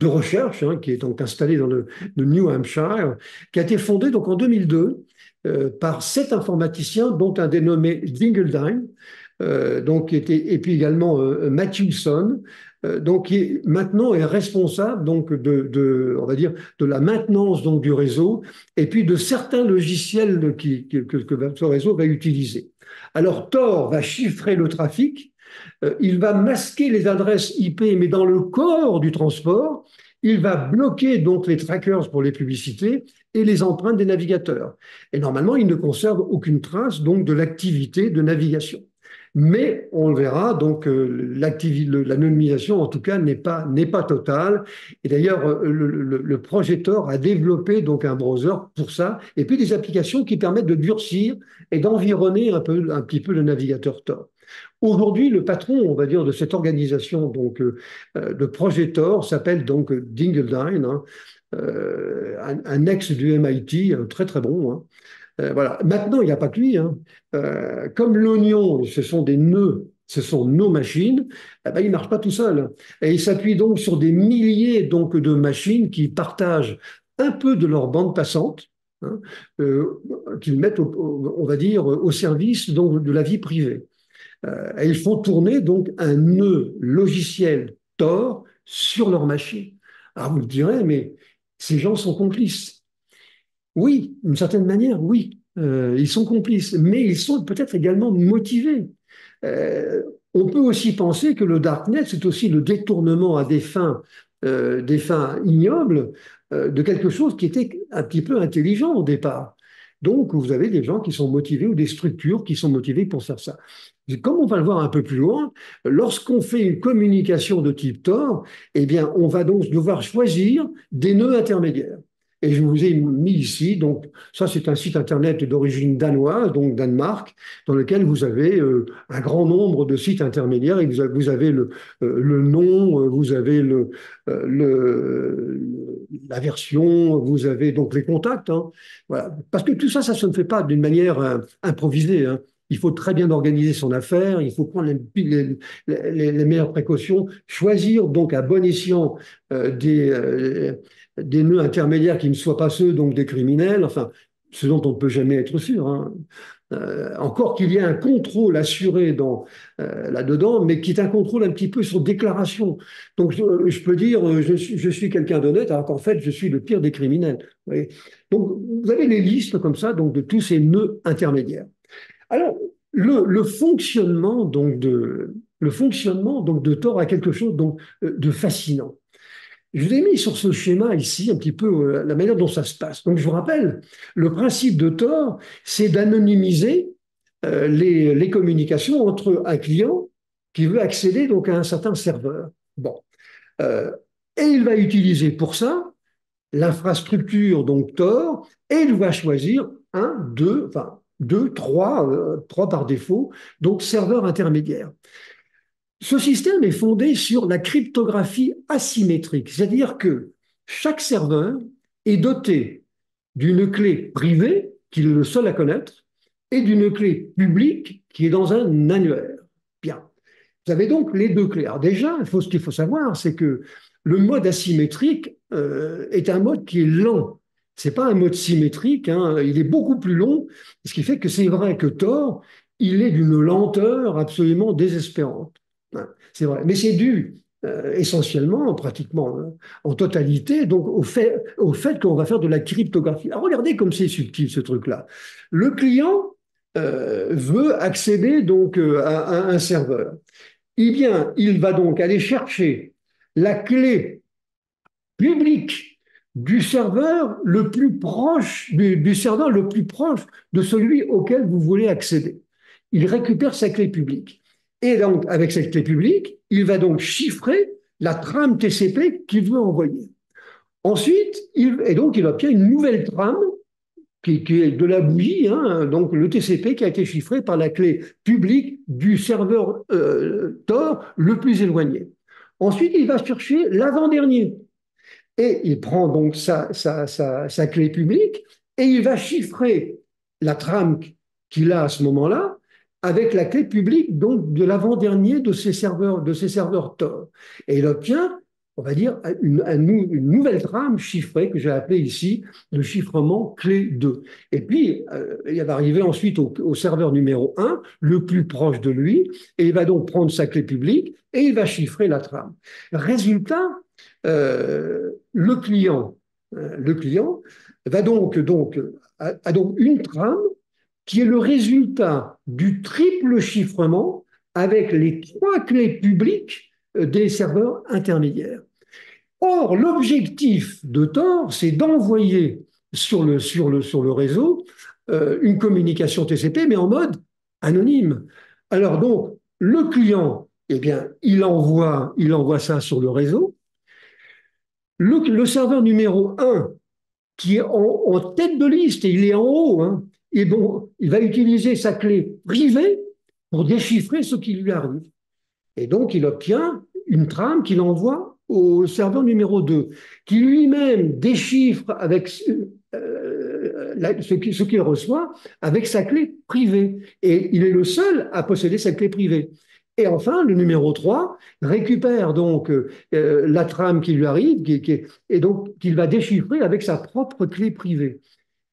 de recherche, hein, qui est donc installée dans le New Hampshire, qui a été fondée donc en 2002 par 7 informaticiens, dont un dénommé Dingledine, donc, et puis également Matthewson, donc, qui maintenant est responsable donc, on va dire, de la maintenance donc, du réseau et puis de certains logiciels que ce réseau va utiliser. Alors, Tor va chiffrer le trafic, il va masquer les adresses IP, mais dans le corps du transport, il va bloquer donc les trackers pour les publicités et les empreintes des navigateurs. Et normalement, il ne conserve aucune trace donc de l'activité de navigation. Mais on le verra, donc l'anonymisation en tout cas n'est pas totale. Et d'ailleurs, le projet Tor a développé donc un browser pour ça, et puis des applications qui permettent de durcir et d'environner un petit peu le navigateur Tor. Aujourd'hui, le patron, on va dire, de cette organisation donc, de Projet Tor s'appelle donc Dingledine, hein, un ex du MIT, très très bon. Hein. Voilà. Maintenant, il n'y a pas que lui. Hein. Comme l'oignon, ce sont des nœuds, ce sont nos machines, eh ben, il ne marche pas tout seul. Et il s'appuie donc sur des milliers donc, de machines qui partagent un peu de leur bande passante, hein, qu'ils mettent, on va dire, au service donc, de la vie privée. Et ils font tourner donc un nœud logiciel Tor sur leur machine. Alors vous me direz, mais ces gens sont complices. Oui, d'une certaine manière, oui, ils sont complices, mais ils sont peut-être également motivés. Euh, on peut aussi penser que le darknet, c'est aussi le détournement à des fins ignobles de quelque chose qui était un petit peu intelligent au départ. Donc, vous avez des gens qui sont motivés ou des structures qui sont motivées pour faire ça. Et comme on va le voir un peu plus loin, lorsqu'on fait une communication de type Tor, eh bien, on va donc devoir choisir des nœuds intermédiaires. Et je vous ai mis ici, donc ça c'est un site internet d'origine danoise, donc Danemark, dans lequel vous avez un grand nombre de sites intermédiaires et vous avez le nom, vous avez la version, vous avez donc les contacts. Hein. Voilà. Parce que tout ça, ça se ne fait pas d'une manière improvisée. Hein. Il faut très bien organiser son affaire, il faut prendre les meilleures précautions, choisir donc à bon escient des nœuds intermédiaires qui ne soient pas ceux donc des criminels, enfin, ce dont on ne peut jamais être sûr. Hein. Encore qu'il y ait un contrôle assuré là-dedans, mais qui est un contrôle un petit peu sur déclaration. Donc, je peux dire, je suis quelqu'un d'honnête, alors qu'en fait, je suis le pire des criminels. Vous voyez. Donc, vous avez les listes comme ça, donc de tous ces nœuds intermédiaires. Alors, le fonctionnement donc de Tor a quelque chose donc, de fascinant. Je vous ai mis sur ce schéma ici un petit peu la manière dont ça se passe. Donc, je vous rappelle, le principe de Tor, c'est d'anonymiser les communications entre un client qui veut accéder donc à un certain serveur. Bon. Euh, et il va utiliser pour ça l'infrastructure donc Tor et il va choisir un, deux, enfin deux, trois par défaut, donc serveurs intermédiaires. Ce système est fondé sur la cryptographie asymétrique, c'est-à-dire que chaque serveur est doté d'une clé privée, qui est le seul à connaître, et d'une clé publique qui est dans un annuaire. Bien. Vous avez donc les deux clés. Alors déjà, ce qu'il faut savoir, c'est que le mode asymétrique est un mode qui est lent. Ce n'est pas un mode symétrique, hein, il est beaucoup plus long, ce qui fait que c'est vrai que Tor, il est d'une lenteur absolument désespérante. C'est vrai, mais c'est dû essentiellement, pratiquement en totalité, donc au fait qu'on va faire de la cryptographie. Alors regardez comme c'est subtil ce truc-là. Le client veut accéder donc à un serveur. Eh bien, il va donc aller chercher la clé publique du serveur le plus proche, du serveur le plus proche de celui auquel vous voulez accéder. Il récupère sa clé publique. Et donc, avec cette clé publique, il va donc chiffrer la trame TCP qu'il veut envoyer. Ensuite, il obtient une nouvelle trame qui est de la bougie, hein, donc le TCP qui a été chiffré par la clé publique du serveur Tor le plus éloigné. Ensuite, il va chercher l'avant-dernier. Et il prend donc sa clé publique et il va chiffrer la trame qu'il a à ce moment-là avec la clé publique donc de l'avant-dernier de ses serveurs Tor. Et il obtient, on va dire, une nouvelle trame chiffrée que j'ai appelée ici le chiffrement clé 2. Et puis, il va arriver ensuite au serveur numéro 1, le plus proche de lui, et il va donc prendre sa clé publique et il va chiffrer la trame. Résultat, le client va a donc une trame qui est le résultat du triple chiffrement avec les trois clés publiques des serveurs intermédiaires. Or, l'objectif de Tor, c'est d'envoyer sur le réseau une communication TCP, mais en mode anonyme. Alors donc, le client, eh bien, il envoie ça sur le réseau. Le serveur numéro un qui est en tête de liste, et il est en haut, hein, et bon, il va utiliser sa clé privée pour déchiffrer ce qui lui arrive. Et donc, il obtient une trame qu'il envoie au serveur numéro 2, qui lui-même déchiffre avec ce qu'il reçoit avec sa clé privée. Et il est le seul à posséder sa clé privée. Et enfin, le numéro 3 récupère donc la trame qui lui arrive et donc qu'il va déchiffrer avec sa propre clé privée.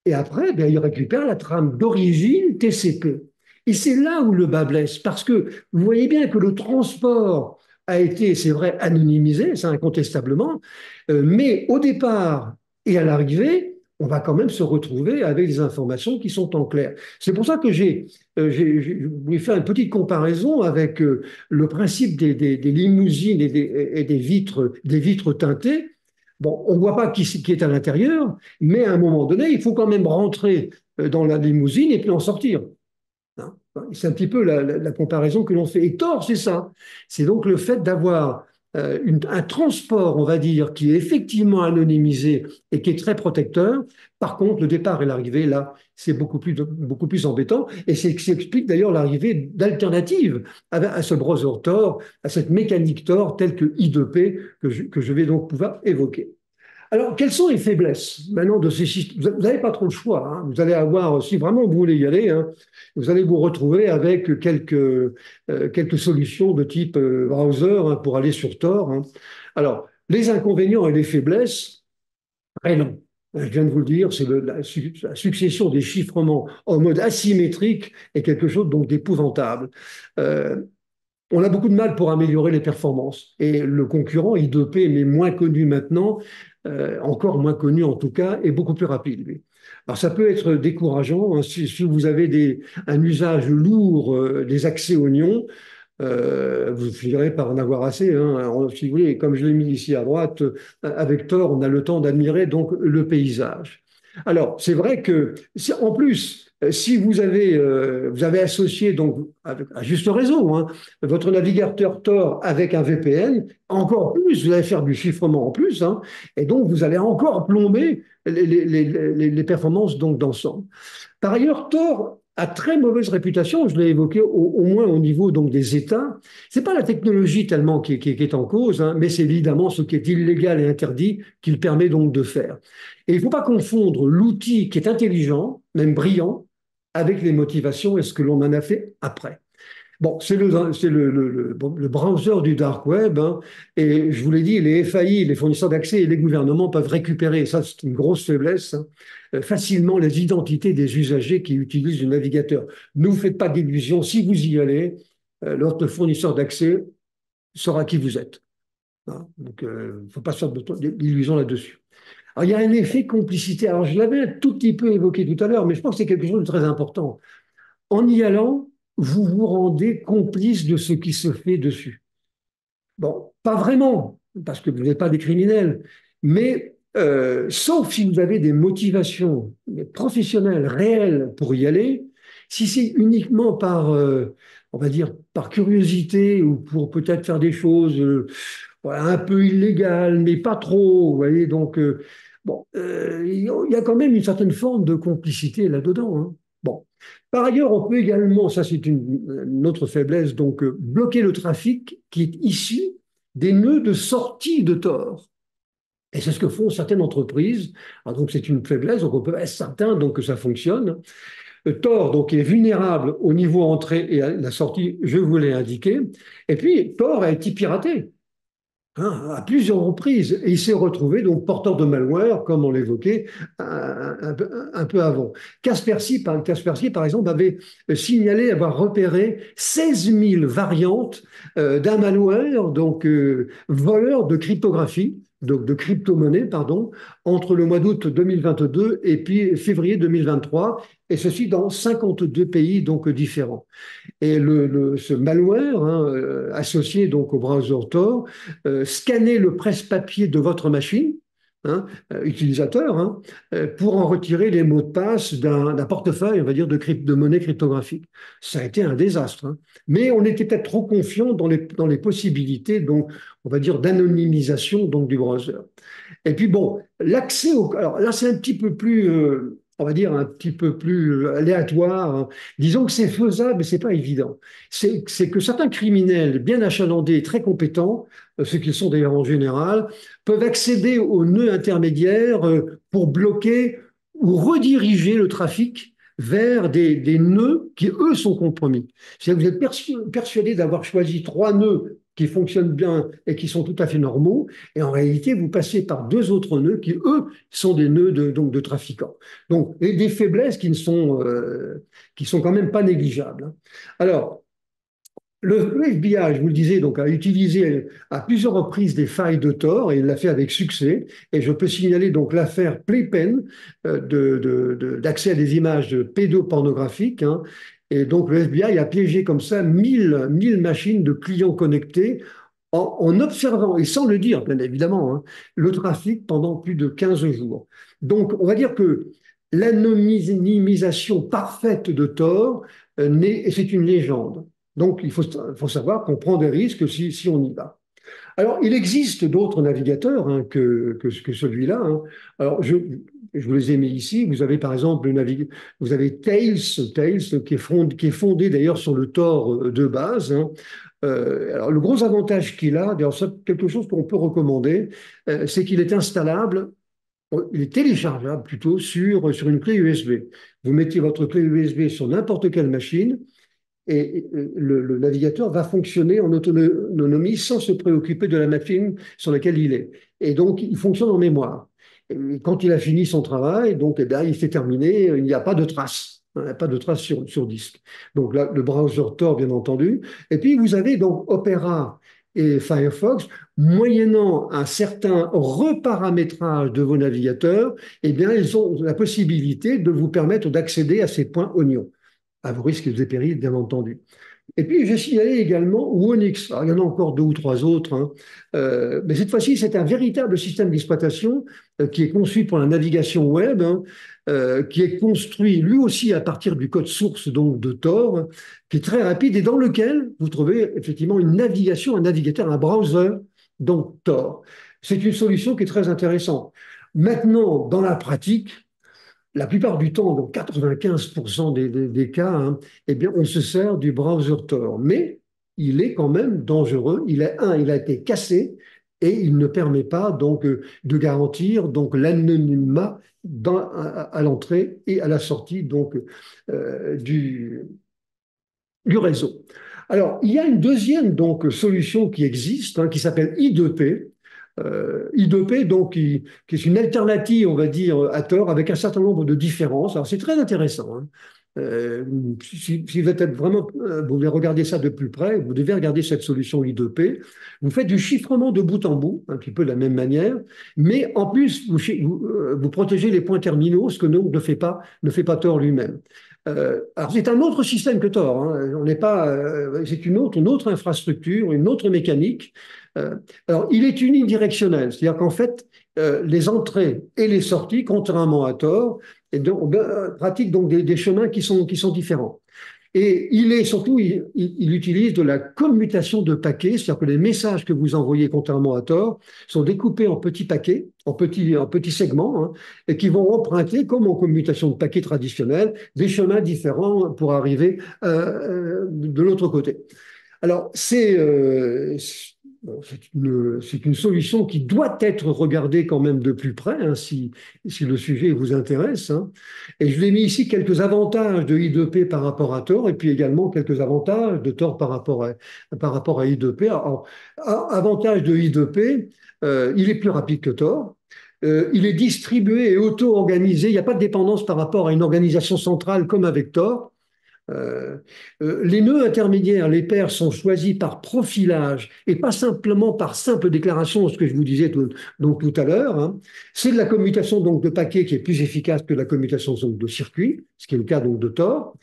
Et après, bien, il récupère la trame d'origine TCP. Et c'est là où le bas blesse, parce que vous voyez bien que le transport a été, c'est vrai, anonymisé, ça incontestablement, mais au départ et à l'arrivée, on va quand même se retrouver avec des informations qui sont en clair. C'est pour ça que j'ai voulu faire une petite comparaison avec le principe des limousines et des vitres teintées. Bon, on ne voit pas qui est à l'intérieur, mais à un moment donné, il faut quand même rentrer dans la limousine et puis en sortir. Hein. C'est un petit peu la comparaison que l'on fait. Et tort, c'est ça. C'est donc le fait d'avoir un transport, on va dire, qui est effectivement anonymisé et qui est très protecteur. Par contre, le départ et l'arrivée, là, c'est beaucoup plus embêtant. Et c'est ce qui explique d'ailleurs l'arrivée d'alternatives à ce browser Tor, à cette mécanique Tor telle que I2P que je vais donc pouvoir évoquer. Alors, quelles sont les faiblesses maintenant de ces systèmes? Vous n'avez pas trop le choix. Hein. Vous allez avoir, si vraiment vous voulez y aller, hein, vous allez vous retrouver avec quelques solutions de type browser hein, pour aller sur Tor. Hein. Alors, les inconvénients et les faiblesses, très long. Je viens de vous le dire, c'est la succession des chiffrements en mode asymétrique est quelque chose donc d'épouvantable. Euh, on a beaucoup de mal pour améliorer les performances. Et le concurrent I2P, mais moins connu maintenant, encore moins connu en tout cas, est beaucoup plus rapide. Lui. Alors ça peut être décourageant hein, si vous avez un usage lourd des accès oignons. Vous finirez par en avoir assez. Hein. Si vous voulez, comme je l'ai mis ici à droite, avec Tor, on a le temps d'admirer donc le paysage. Alors, c'est vrai que, en plus, si vous avez associé, donc, à juste raison, hein, votre navigateur Tor avec un VPN, encore plus, vous allez faire du chiffrement en plus, hein, et donc vous allez encore plomber les performances donc d'ensemble. Par ailleurs, Tor a très mauvaise réputation, je l'ai évoqué au moins au niveau donc des États. C'est pas la technologie tellement qui est en cause, hein, mais c'est évidemment ce qui est illégal et interdit qu'il permet donc de faire. Et il ne faut pas confondre l'outil qui est intelligent, même brillant, avec les motivations et ce que l'on en a fait après. Bon, le browser du dark web, hein, et je vous l'ai dit, les FAI, les fournisseurs d'accès et les gouvernements peuvent récupérer, ça c'est une grosse faiblesse, hein, facilement les identités des usagers qui utilisent le navigateur. Ne vous faites pas d'illusions, si vous y allez, notre fournisseur d'accès saura qui vous êtes. Hein. Donc, il ne faut pas se faire d'illusions là-dessus. Alors, il y a un effet complicité. Alors, je l'avais un tout petit peu évoqué tout à l'heure, mais je pense que c'est quelque chose de très important. En y allant, vous vous rendez complice de ce qui se fait dessus. Bon, pas vraiment, parce que vous n'êtes pas des criminels, mais sauf si vous avez des motivations professionnelles réelles pour y aller, si c'est uniquement on va dire, par curiosité ou pour peut-être faire des choses voilà, un peu illégales, mais pas trop, vous voyez, donc bon, il y a quand même une certaine forme de complicité là-dedans. Hein. Bon. Par ailleurs, on peut également, ça c'est une autre faiblesse, donc bloquer le trafic qui est issu des nœuds de sortie de Tor. Et c'est ce que font certaines entreprises. Alors donc c'est une faiblesse, donc on peut être certain donc, que ça fonctionne. Tor donc, est vulnérable au niveau entrée et à la sortie, je vous l'ai indiqué. Et puis, Tor a été piraté, hein, à plusieurs reprises. Et il s'est retrouvé donc porteur de malware, comme on l'évoquait un peu avant. Kaspersky, par exemple, avait signalé avoir repéré 16 000 variantes d'un malware, donc voleur de cryptographie, donc de crypto-monnaie, pardon, entre le mois d'août 2022 et puis février 2023, et ceci dans 52 pays donc différents. Et ce malware, hein, associé donc au browser Tor, scannait le presse-papier de votre machine, hein, utilisateur, hein, pour en retirer les mots de passe d'un portefeuille, on va dire, de monnaie cryptographique. Ça a été un désastre, hein. Mais on était peut-être trop confiant dans les possibilités, donc, on va dire, d'anonymisation donc, du browser. Et puis bon, l'accès au... Alors là, c'est un petit peu plus, on va dire, un petit peu plus aléatoire, hein. Disons que c'est faisable, mais c'est pas évident. C'est que certains criminels bien achalandés et très compétents, ceux qui sont d'ailleurs en général, peuvent accéder aux nœuds intermédiaires pour bloquer ou rediriger le trafic vers des nœuds qui, eux, sont compromis. C'est-à-dire que vous êtes persuadé d'avoir choisi trois nœuds qui fonctionnent bien et qui sont tout à fait normaux, et en réalité, vous passez par deux autres nœuds qui, eux, sont des nœuds donc, de trafiquants. Donc, et des faiblesses qui sont quand même pas négligeables, hein. Alors, le FBI, je vous le disais, donc, a utilisé à plusieurs reprises des failles de Tor et il l'a fait avec succès. Et je peux signaler donc l'affaire Playpen d'accès à des images pédopornographiques, hein. Et donc le FBI a piégé comme ça 1000 machines de clients connectés en observant, et sans le dire bien évidemment, hein, le trafic pendant plus de 15 jours. Donc on va dire que l'anonymisation parfaite de Tor, c'est une légende. Donc, faut savoir qu'on prend des risques si on y va. Alors, il existe d'autres navigateurs, hein, que celui-là, hein. Alors, je vous les ai mis ici. Vous avez par exemple vous avez Tails qui est fondé d'ailleurs sur le Tor de base, hein. Alors, le gros avantage qu'il a, d'ailleurs, c'est quelque chose qu'on peut recommander, c'est qu'il est installable. Il est téléchargeable plutôt sur une clé USB. Vous mettez votre clé USB sur n'importe quelle machine et le navigateur va fonctionner en autonomie sans se préoccuper de la machine sur laquelle il est. Et donc, il fonctionne en mémoire. Et quand il a fini son travail, donc, eh bien, il s'est terminé, il n'y a pas de traces. Il n'y a pas de traces sur disque. Donc là, le browser Tor, bien entendu. Et puis, vous avez donc Opera et Firefox, moyennant un certain reparamétrage de vos navigateurs, eh bien, ils ont la possibilité de vous permettre d'accéder à ces points oignons à vos risques et périls, bien entendu. Et puis, j'ai signalé également Wonix. Alors, il y en a encore deux ou trois autres, hein. Mais cette fois-ci, c'est un véritable système d'exploitation qui est conçu pour la navigation web, hein, qui est construit lui aussi à partir du code source donc, de Tor, hein, qui est très rapide et dans lequel vous trouvez effectivement une navigation, un navigateur, un browser, donc Tor. C'est une solution qui est très intéressante. Maintenant, dans la pratique, la plupart du temps, dans 95% des cas, hein, eh bien, on se sert du browser Tor. Mais il est quand même dangereux. Il a été cassé et il ne permet pas donc de garantir donc l'anonymat à l'entrée et à la sortie donc du réseau. Alors, il y a une deuxième donc solution qui existe, hein, qui s'appelle I2P. I2P, donc, qui est une alternative, on va dire, à Tor, avec un certain nombre de différences. Alors, c'est très intéressant, hein. Si vous êtes vraiment, vous voulez regarder ça de plus près, vous devez regarder cette solution I2P. Vous faites du chiffrement de bout en bout, un petit peu de la même manière, mais en plus, vous protégez les points terminaux, ce que ne fait pas Tor lui-même. Alors, c'est un autre système que Tor, hein. On n'est pas, c'est une autre infrastructure, une autre mécanique. Alors, il est unidirectionnel, c'est-à-dire qu'en fait, les entrées et les sorties, contrairement à Tor, et donc, pratique donc des chemins qui sont différents. Et il utilise de la commutation de paquets, c'est-à-dire que les messages que vous envoyez, contrairement à Tor, sont découpés en petits paquets, en petits segments, hein, et qui vont emprunter, comme en commutation de paquets traditionnelle, des chemins différents pour arriver de l'autre côté. Alors, bon, c'est une solution qui doit être regardée quand même de plus près, hein, si le sujet vous intéresse, hein. Et je vous ai mis ici quelques avantages de I2P par rapport à Tor, et puis également quelques avantages de Tor par rapport à I2P. Alors, avantage de I2P, il est plus rapide que Tor. Il est distribué et auto-organisé. Il n'y a pas de dépendance par rapport à une organisation centrale comme avec Tor. Euh, les nœuds intermédiaires, les paires, sont choisis par profilage et pas simplement par simple déclaration, ce que je vous disais donc tout à l'heure, hein. C'est de la commutation donc de paquets qui est plus efficace que la commutation donc, de circuits, ce qui est le cas donc de Tor.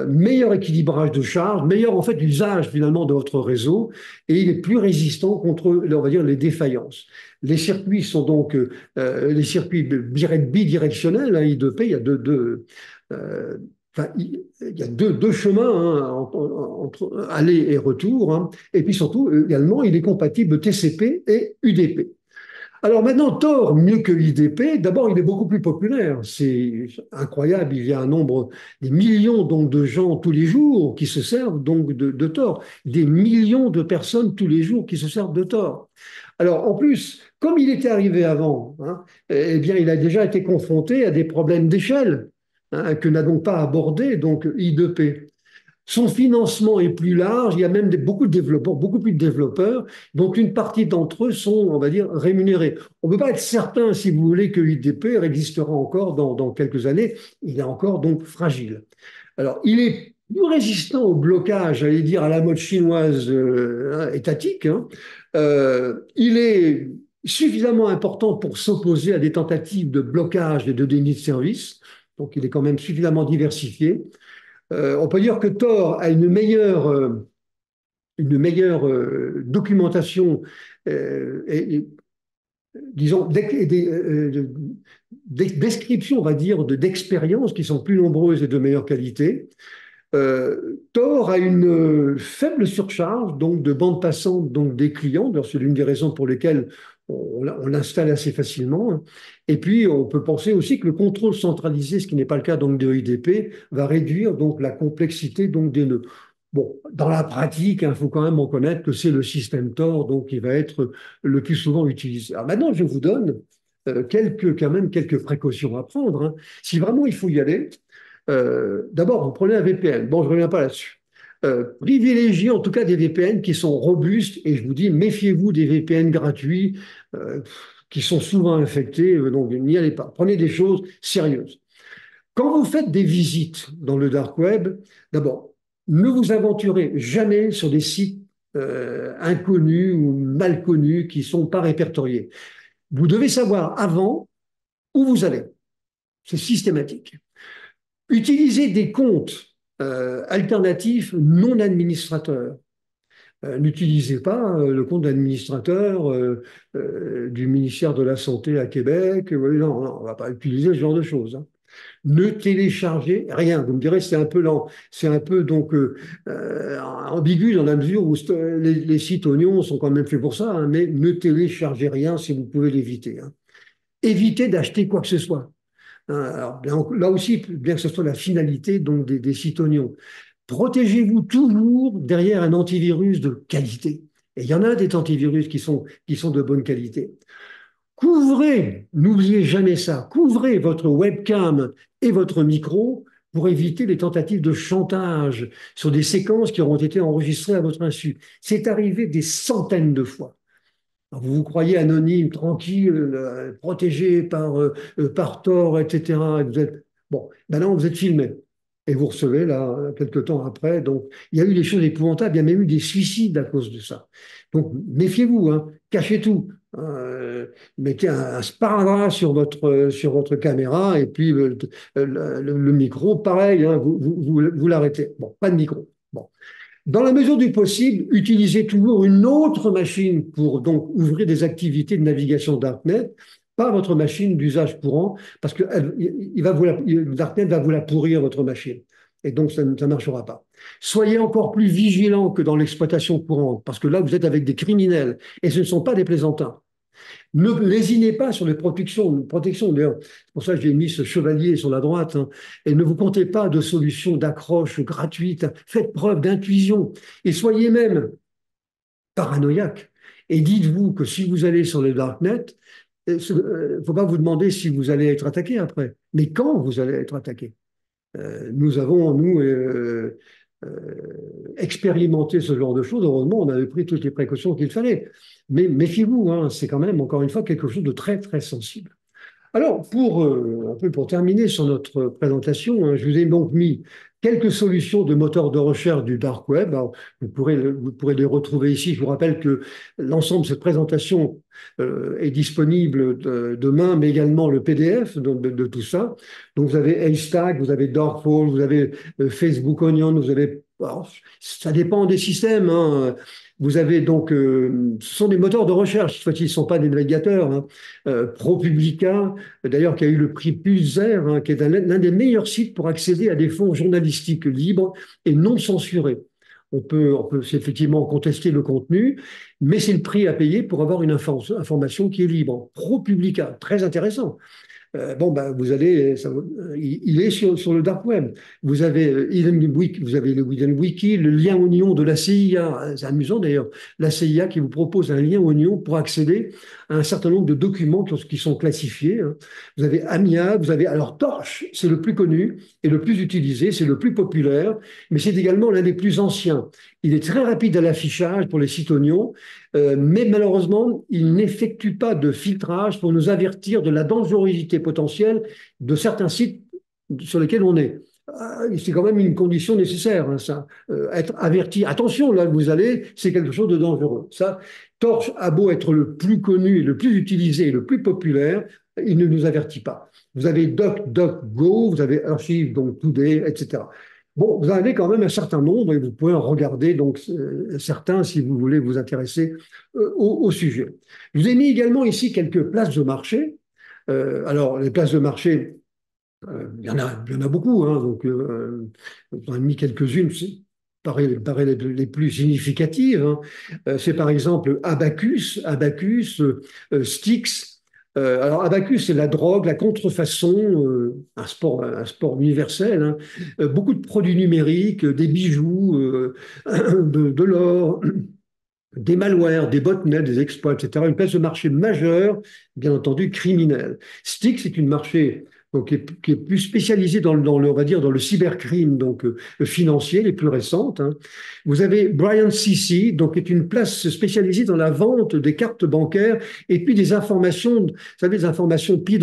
Meilleur équilibrage de charge, meilleur en fait usage finalement de votre réseau, et il est plus résistant contre, on va dire, les défaillances. Les circuits sont donc les circuits bidirectionnels, hein, I2P, il y a euh, enfin, il y a deux chemins, hein, entre aller et retour, hein. Et puis surtout, également, il est compatible TCP et UDP. Alors maintenant, Tor, mieux que l'IDP, d'abord, il est beaucoup plus populaire. C'est incroyable, il y a un nombre, des millions donc, de gens tous les jours qui se servent donc de Tor. Des millions de personnes tous les jours qui se servent de Tor. Alors en plus, comme il était arrivé avant, hein, eh bien, il a déjà été confronté à des problèmes d'échelle, hein, que n'a donc pas abordé donc I2P. Son financement est plus large, il y a même beaucoup de développeurs, beaucoup plus de développeurs, donc une partie d'entre eux sont, on va dire, rémunérés. On ne peut pas être certain, si vous voulez, que l'IDP existera encore dans quelques années. Il est encore donc fragile. Alors, il est plus résistant au blocage, j'allais dire, à la mode chinoise étatique, hein. Il est suffisamment important pour s'opposer à des tentatives de blocage et de déni de service. Donc, il est quand même suffisamment diversifié. On peut dire que Tor a une meilleure documentation et, disons, description, on va dire, d'expériences qui sont plus nombreuses et de meilleure qualité. Tor a une faible surcharge donc de bande passante donc des clients. C'est l'une des raisons pour lesquelles on l'installe assez facilement, hein. Et puis, on peut penser aussi que le contrôle centralisé, ce qui n'est pas le cas donc de IDP, va réduire donc la complexité donc des nœuds. Bon, dans la pratique, il faut quand même reconnaître que c'est le système Tor donc qui va être le plus souvent utilisé. Alors maintenant, je vous donne quand même quelques précautions à prendre, hein. Si vraiment il faut y aller, d'abord, vous prenez un VPN. Bon, je ne reviens pas là-dessus. Privilégiez en tout cas des VPN qui sont robustes, et je vous dis, méfiez-vous des VPN gratuits euh, qui sont souvent infectés, donc n'y allez pas. Prenez des choses sérieuses. Quand vous faites des visites dans le dark web, d'abord, ne vous aventurez jamais sur des sites inconnus ou mal connus qui ne sont pas répertoriés. Vous devez savoir avant où vous allez. C'est systématique. Utilisez des comptes alternatifs non administrateurs. N'utilisez pas le compte d'administrateur du ministère de la Santé à Québec. Non, non, on ne va pas utiliser ce genre de choses, hein. Ne téléchargez rien. Vous me direz, c'est un peu donc ambigu dans la mesure où les sites oignons sont quand même faits pour ça, hein, mais ne téléchargez rien si vous pouvez l'éviter, hein. Évitez d'acheter quoi que ce soit. Alors, là aussi, bien que ce soit la finalité donc, des sites oignons, protégez-vous toujours derrière un antivirus de qualité. Et il y en a des antivirus qui sont de bonne qualité. Couvrez, n'oubliez jamais ça, couvrez votre webcam et votre micro pour éviter les tentatives de chantage sur des séquences qui auront été enregistrées à votre insu. C'est arrivé des centaines de fois. Vous vous croyez anonyme, tranquille, protégé par Tor, etc. Et vous êtes, bon, maintenant vous êtes filmé. Et vous recevez, là, quelques temps après. Donc, il y a eu des choses épouvantables. Il y a même eu des suicides à cause de ça. Donc, méfiez-vous, hein, cachez tout. Mettez un sparadrap sur votre caméra et puis le micro, pareil, hein, vous l'arrêtez. Bon, pas de micro. Bon. Dans la mesure du possible, utilisez toujours une autre machine pour donc ouvrir des activités de navigation Darknet, pas votre machine d'usage courant, parce que Darknet va vous la pourrir, votre machine. Et donc, ça ne marchera pas. Soyez encore plus vigilant que dans l'exploitation courante, parce que là, vous êtes avec des criminels, et ce ne sont pas des plaisantins. Ne lésinez pas sur les protections. D'ailleurs, c'est pour ça que j'ai mis ce chevalier sur la droite, hein. Et ne vous comptez pas de solutions d'accroche gratuites. Faites preuve d'intuition et soyez même paranoïaque. Et dites-vous que si vous allez sur le darknet, il ne faut pas vous demander si vous allez être attaqué après, mais quand vous allez être attaqué. Nous avons, nous, expérimenté ce genre de choses. Heureusement, on avait pris toutes les précautions qu'il fallait. Mais méfiez-vous, hein, c'est quand même, encore une fois, quelque chose de très, très sensible. Alors, un peu pour terminer sur notre présentation, hein, je vous ai donc mis quelques solutions de moteurs de recherche du dark web. Alors, vous pourrez les retrouver ici. Je vous rappelle que l'ensemble de cette présentation est disponible demain, mais également le PDF de tout ça. Donc, vous avez Haystack, vous avez Darkfall, vous avez Facebook Onion, vous avez... Alors, ça dépend des systèmes, hein. Vous avez donc, ce sont des moteurs de recherche, cette fois-ci, ce ne sont pas des navigateurs, hein. ProPublica, d'ailleurs, qui a eu le prix Pulitzer, hein, qui est l'un des meilleurs sites pour accéder à des fonds journalistiques libres et non censurés. On peut effectivement contester le contenu, mais c'est le prix à payer pour avoir une information qui est libre. ProPublica, très intéressant. Bon, ben, il est sur le dark web. Vous avez vous avez le Hidden Wiki, le lien oignon de la CIA. C'est amusant d'ailleurs. La CIA qui vous propose un lien oignon pour accéder à un certain nombre de documents qui sont classifiés, hein. Vous avez AMIA, vous avez alors Torch, c'est le plus connu et le plus utilisé, c'est le plus populaire, mais c'est également l'un des plus anciens. Il est très rapide à l'affichage pour les sites oignons. Mais malheureusement, il n'effectue pas de filtrage pour nous avertir de la dangerosité potentielle de certains sites sur lesquels on est. C'est quand même une condition nécessaire, hein, ça. Être averti. Attention, là où vous allez, c'est quelque chose de dangereux. Ça, Torch a beau être le plus connu et le plus utilisé et le plus populaire, il ne nous avertit pas. Vous avez DuckDuckGo, vous avez Archive, donc Today, etc. Bon, vous en avez quand même un certain nombre et vous pouvez en regarder donc certains si vous voulez vous intéresser au sujet. Je vous ai mis également ici quelques places de marché. Alors, les places de marché, il y en a beaucoup, hein, donc j'en ai mis quelques-unes, paraît les plus significatives, hein. C'est par exemple Abacus, Styx. Alors Abacus, c'est la drogue, la contrefaçon, un sport universel, hein. Beaucoup de produits numériques, des bijoux, de l'or, des malwares, des botnets, des exploits, etc. Une place de marché majeure, bien entendu, criminelle. Styx est une marché donc, qui est plus spécialisée on va dire, dans le cybercrime, donc financier, les plus récentes, hein. Vous avez Brian CC, donc qui est une place spécialisée dans la vente des cartes bancaires et puis des informations, vous savez, des informations PII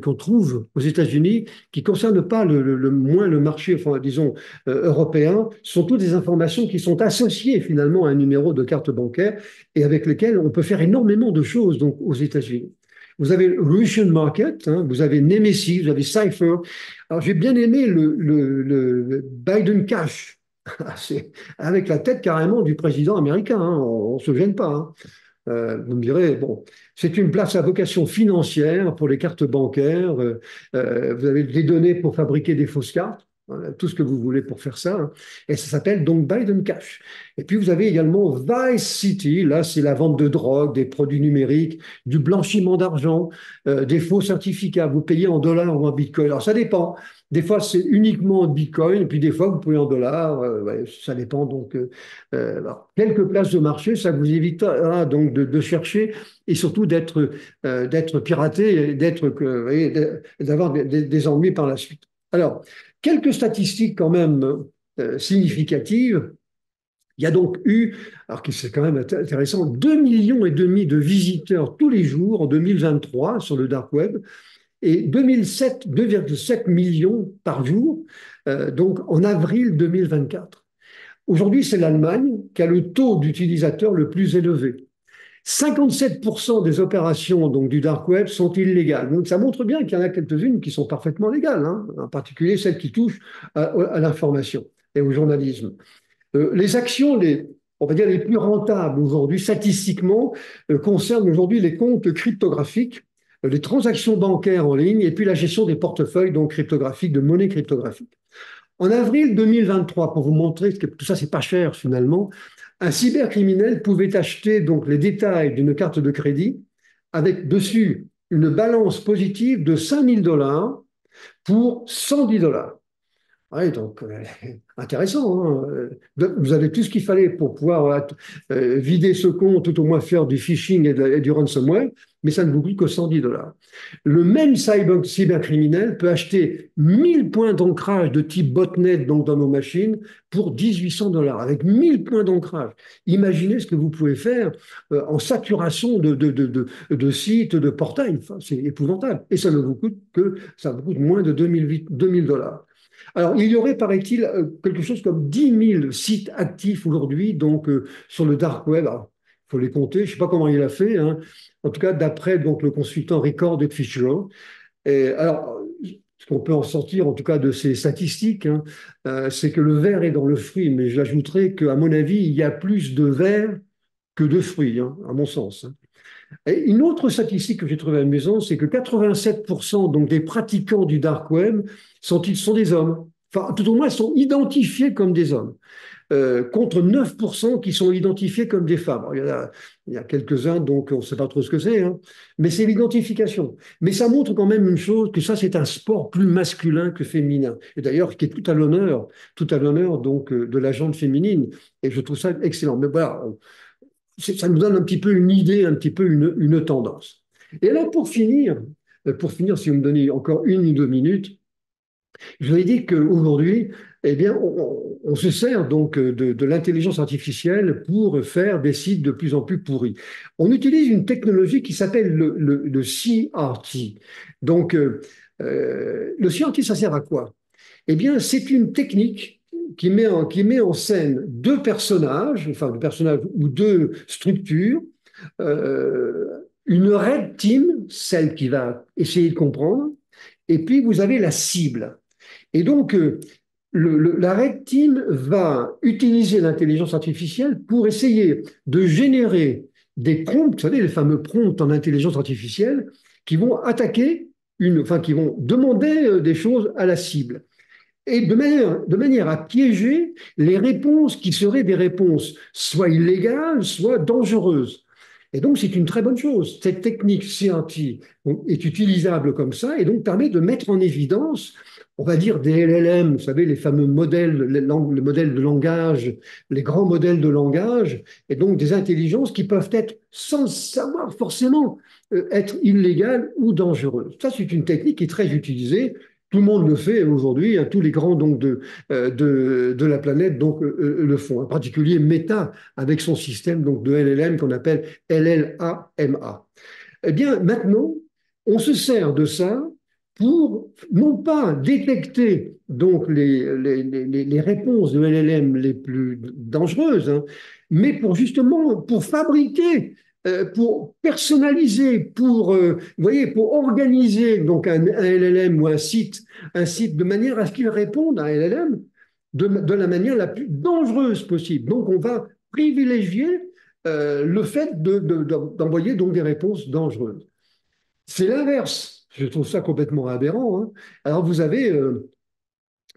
qu'on trouve aux États-Unis, qui ne concernent pas moins le marché, enfin, disons, européen, sont toutes des informations qui sont associées finalement à un numéro de carte bancaire et avec lesquelles on peut faire énormément de choses donc, aux États-Unis. Vous avez Russian Market, hein, vous avez Nemesis, vous avez Cypher. Alors j'ai bien aimé le Biden Cash, c'est avec la tête carrément du président américain, hein, on ne se gêne pas, hein. Vous me direz, bon, c'est une place à vocation financière pour les cartes bancaires. Vous avez des données pour fabriquer des fausses cartes. Voilà, tout ce que vous voulez pour faire ça, hein. Et ça s'appelle donc Biden Cash. Et puis vous avez également Vice City. Là, c'est la vente de drogue, des produits numériques, du blanchiment d'argent, des faux certificats. Vous payez en dollars ou en bitcoin. Alors ça dépend. Des fois, c'est uniquement en bitcoin, et puis des fois, vous payez en dollars. Ouais, ça dépend. Donc, alors, quelques places de marché, ça vous évitera donc de chercher et surtout d'être piraté, d'avoir des ennuis par la suite. Alors, quelques statistiques quand même significatives. Il y a donc eu, alors que c'est quand même intéressant, 2,5 millions de visiteurs tous les jours en 2023 sur le dark web et 2,7 millions par jour, donc en avril 2024. Aujourd'hui, c'est l'Allemagne qui a le taux d'utilisateurs le plus élevé. 57% des opérations donc, du dark web sont illégales. Donc ça montre bien qu'il y en a quelques-unes qui sont parfaitement légales, hein, en particulier celles qui touchent à l'information et au journalisme. Les actions, on va dire les plus rentables aujourd'hui, statistiquement, concernent aujourd'hui les comptes cryptographiques, les transactions bancaires en ligne et puis la gestion des portefeuilles donc cryptographiques, de monnaie cryptographique. En avril 2023, pour vous montrer que tout ça, c'est pas cher finalement, un cybercriminel pouvait acheter donc les détails d'une carte de crédit avec dessus une balance positive de 5 000 $ pour 110 $. Oui, donc intéressant, hein. Vous avez tout ce qu'il fallait pour pouvoir vider ce compte, tout au moins faire du phishing et du ransomware, mais ça ne vous coûte que 110 dollars. Le même cybercriminel peut acheter 1000 points d'ancrage de type botnet donc dans nos machines pour 1800 dollars, avec 1000 points d'ancrage. Imaginez ce que vous pouvez faire en saturation de sites, de portails. Enfin, c'est épouvantable. Et ça vous coûte moins de 2000 dollars. Alors, il y aurait, paraît-il, quelque chose comme 10 000 sites actifs aujourd'hui, donc sur le dark web. Il faut les compter. Je ne sais pas comment il a fait, hein. En tout cas, d'après donc le consultant Ricord et Fisher. Et alors, ce qu'on peut en sortir, en tout cas, de ces statistiques, hein, c'est que le verre est dans le fruit. Mais j'ajouterais qu'à mon avis, il y a plus de verre que de fruits, hein, à mon sens, hein. Et une autre statistique que j'ai trouvée amusante, c'est que 87% donc des pratiquants du dark web sont des hommes. Enfin, tout au moins, sont identifiés comme des hommes, contre 9% qui sont identifiés comme des femmes. Alors, il y a quelques-uns, donc on ne sait pas trop ce que c'est, hein, mais c'est l'identification. Mais ça montre quand même une chose, que ça, c'est un sport plus masculin que féminin. Et d'ailleurs, qui est tout à l'honneur donc de la gente féminine. Et je trouve ça excellent. Mais voilà, ça nous donne un petit peu une idée, un petit peu une tendance. Et alors, pour finir, si vous me donnez encore 1 ou 2 minutes, je vous ai dit qu'aujourd'hui, eh bien, on se sert donc de l'intelligence artificielle pour faire des sites de plus en plus pourris. On utilise une technologie qui s'appelle le CRT. Donc, le CRT, ça sert à quoi? Eh bien, c'est une technique qui met en scène deux personnages, enfin deux personnages ou deux structures, une red team, celle qui va essayer de comprendre, et puis vous avez la cible. Et donc, la Red Team va utiliser l'intelligence artificielle pour essayer de générer des prompts, vous savez, les fameux prompts en intelligence artificielle, qui vont enfin, qui vont demander des choses à la cible. Et de manière à piéger les réponses qui seraient des réponses soit illégales, soit dangereuses. Et donc, c'est une très bonne chose. Cette technique CRT est utilisable comme ça et donc permet de mettre en évidence, on va dire, des LLM, vous savez, les fameux modèles, les modèles de langage, les grands modèles de langage, et donc des intelligences qui peuvent être, sans le savoir forcément, être illégales ou dangereuses. Ça, c'est une technique qui est très utilisée. Tout le monde le fait aujourd'hui, hein, tous les grands donc, de la planète donc, le font, en particulier Meta avec son système donc, de LLM qu'on appelle LLAMA. Eh bien, maintenant, on se sert de ça pour non pas détecter donc les réponses de LLM les plus dangereuses, hein, mais pour fabriquer, pour personnaliser, vous voyez, pour organiser donc un LLM ou un site de manière à ce qu'il réponde à un LLM de la manière la plus dangereuse possible. Donc, on va privilégier le fait d'envoyer donc des réponses dangereuses. C'est l'inverse. Je trouve ça complètement aberrant, hein. Alors, vous avez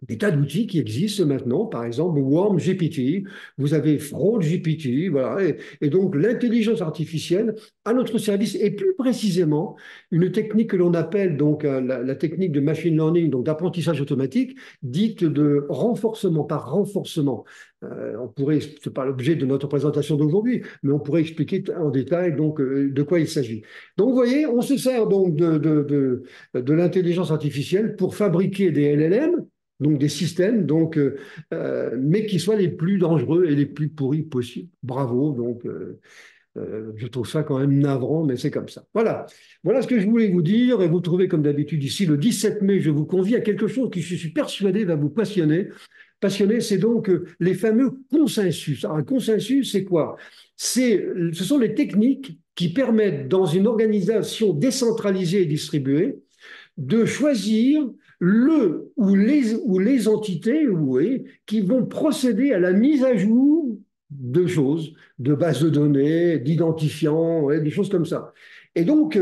des tas d'outils qui existent maintenant, par exemple WormGPT, vous avez FraudGPT, voilà, et donc l'intelligence artificielle à notre service, et plus précisément une technique que l'on appelle donc la technique de machine learning, donc d'apprentissage automatique, dite de renforcement par renforcement. C'est pas l'objet de notre présentation d'aujourd'hui, mais on pourrait expliquer en détail donc de quoi il s'agit. Donc vous voyez, on se sert donc de l'intelligence artificielle pour fabriquer des LLM, donc des systèmes, mais qui soient les plus dangereux et les plus pourris possibles. Bravo, donc je trouve ça quand même navrant, mais c'est comme ça. Voilà ce que je voulais vous dire, et vous trouvez comme d'habitude ici le 17 mai, je vous convie à quelque chose qui, je suis persuadé, va vous passionner. Passionné, c'est donc les fameux consensus. Alors, un consensus, c'est quoi? Ce sont les techniques qui permettent, dans une organisation décentralisée et distribuée, de choisir le ou les entités oui, qui vont procéder à la mise à jour de choses, de bases de données, d'identifiants, ouais, des choses comme ça. Et donc,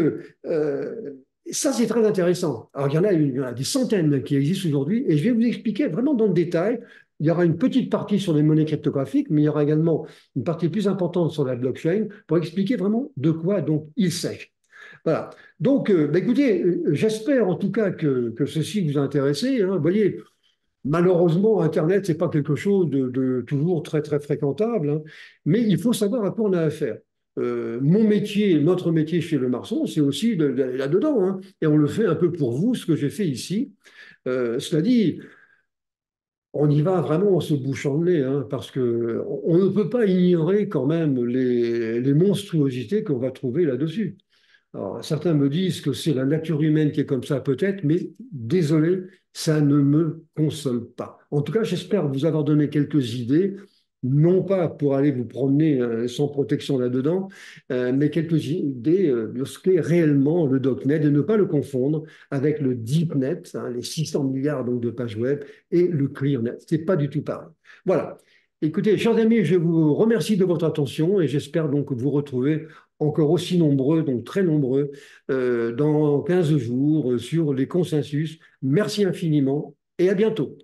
ça, c'est très intéressant. Alors, il y en a des centaines qui existent aujourd'hui, et je vais vous expliquer vraiment dans le détail. Il y aura une petite partie sur les monnaies cryptographiques, mais il y aura également une partie plus importante sur la blockchain pour expliquer vraiment de quoi donc il s'agit. Voilà. Donc, écoutez, j'espère en tout cas que ceci vous a intéressé, hein. Vous voyez, Malheureusement, Internet, c'est pas quelque chose de toujours très, très fréquentable, hein, mais il faut savoir à quoi on a affaire. Mon métier, notre métier chez Le Marson, c'est aussi d'aller là-dedans, hein, et on le fait un peu pour vous, ce que j'ai fait ici. Cela dit, on y va vraiment en se bouchant le nez, hein, parce que on ne peut pas ignorer quand même les monstruosités qu'on va trouver là-dessus. Alors, certains me disent que c'est la nature humaine qui est comme ça, peut-être, mais désolé, ça ne me console pas. En tout cas, j'espère vous avoir donné quelques idées, non pas pour aller vous promener sans protection là-dedans, mais quelques idées de ce qu'est réellement le DocNet et ne pas le confondre avec le DeepNet, hein, les 600 milliards donc, de pages web, et le ClearNet. C'est pas du tout pareil. Voilà. Écoutez, chers amis, je vous remercie de votre attention et j'espère donc vous retrouver encore aussi nombreux, donc très nombreux, dans 15 jours sur les consensus. Merci infiniment et à bientôt.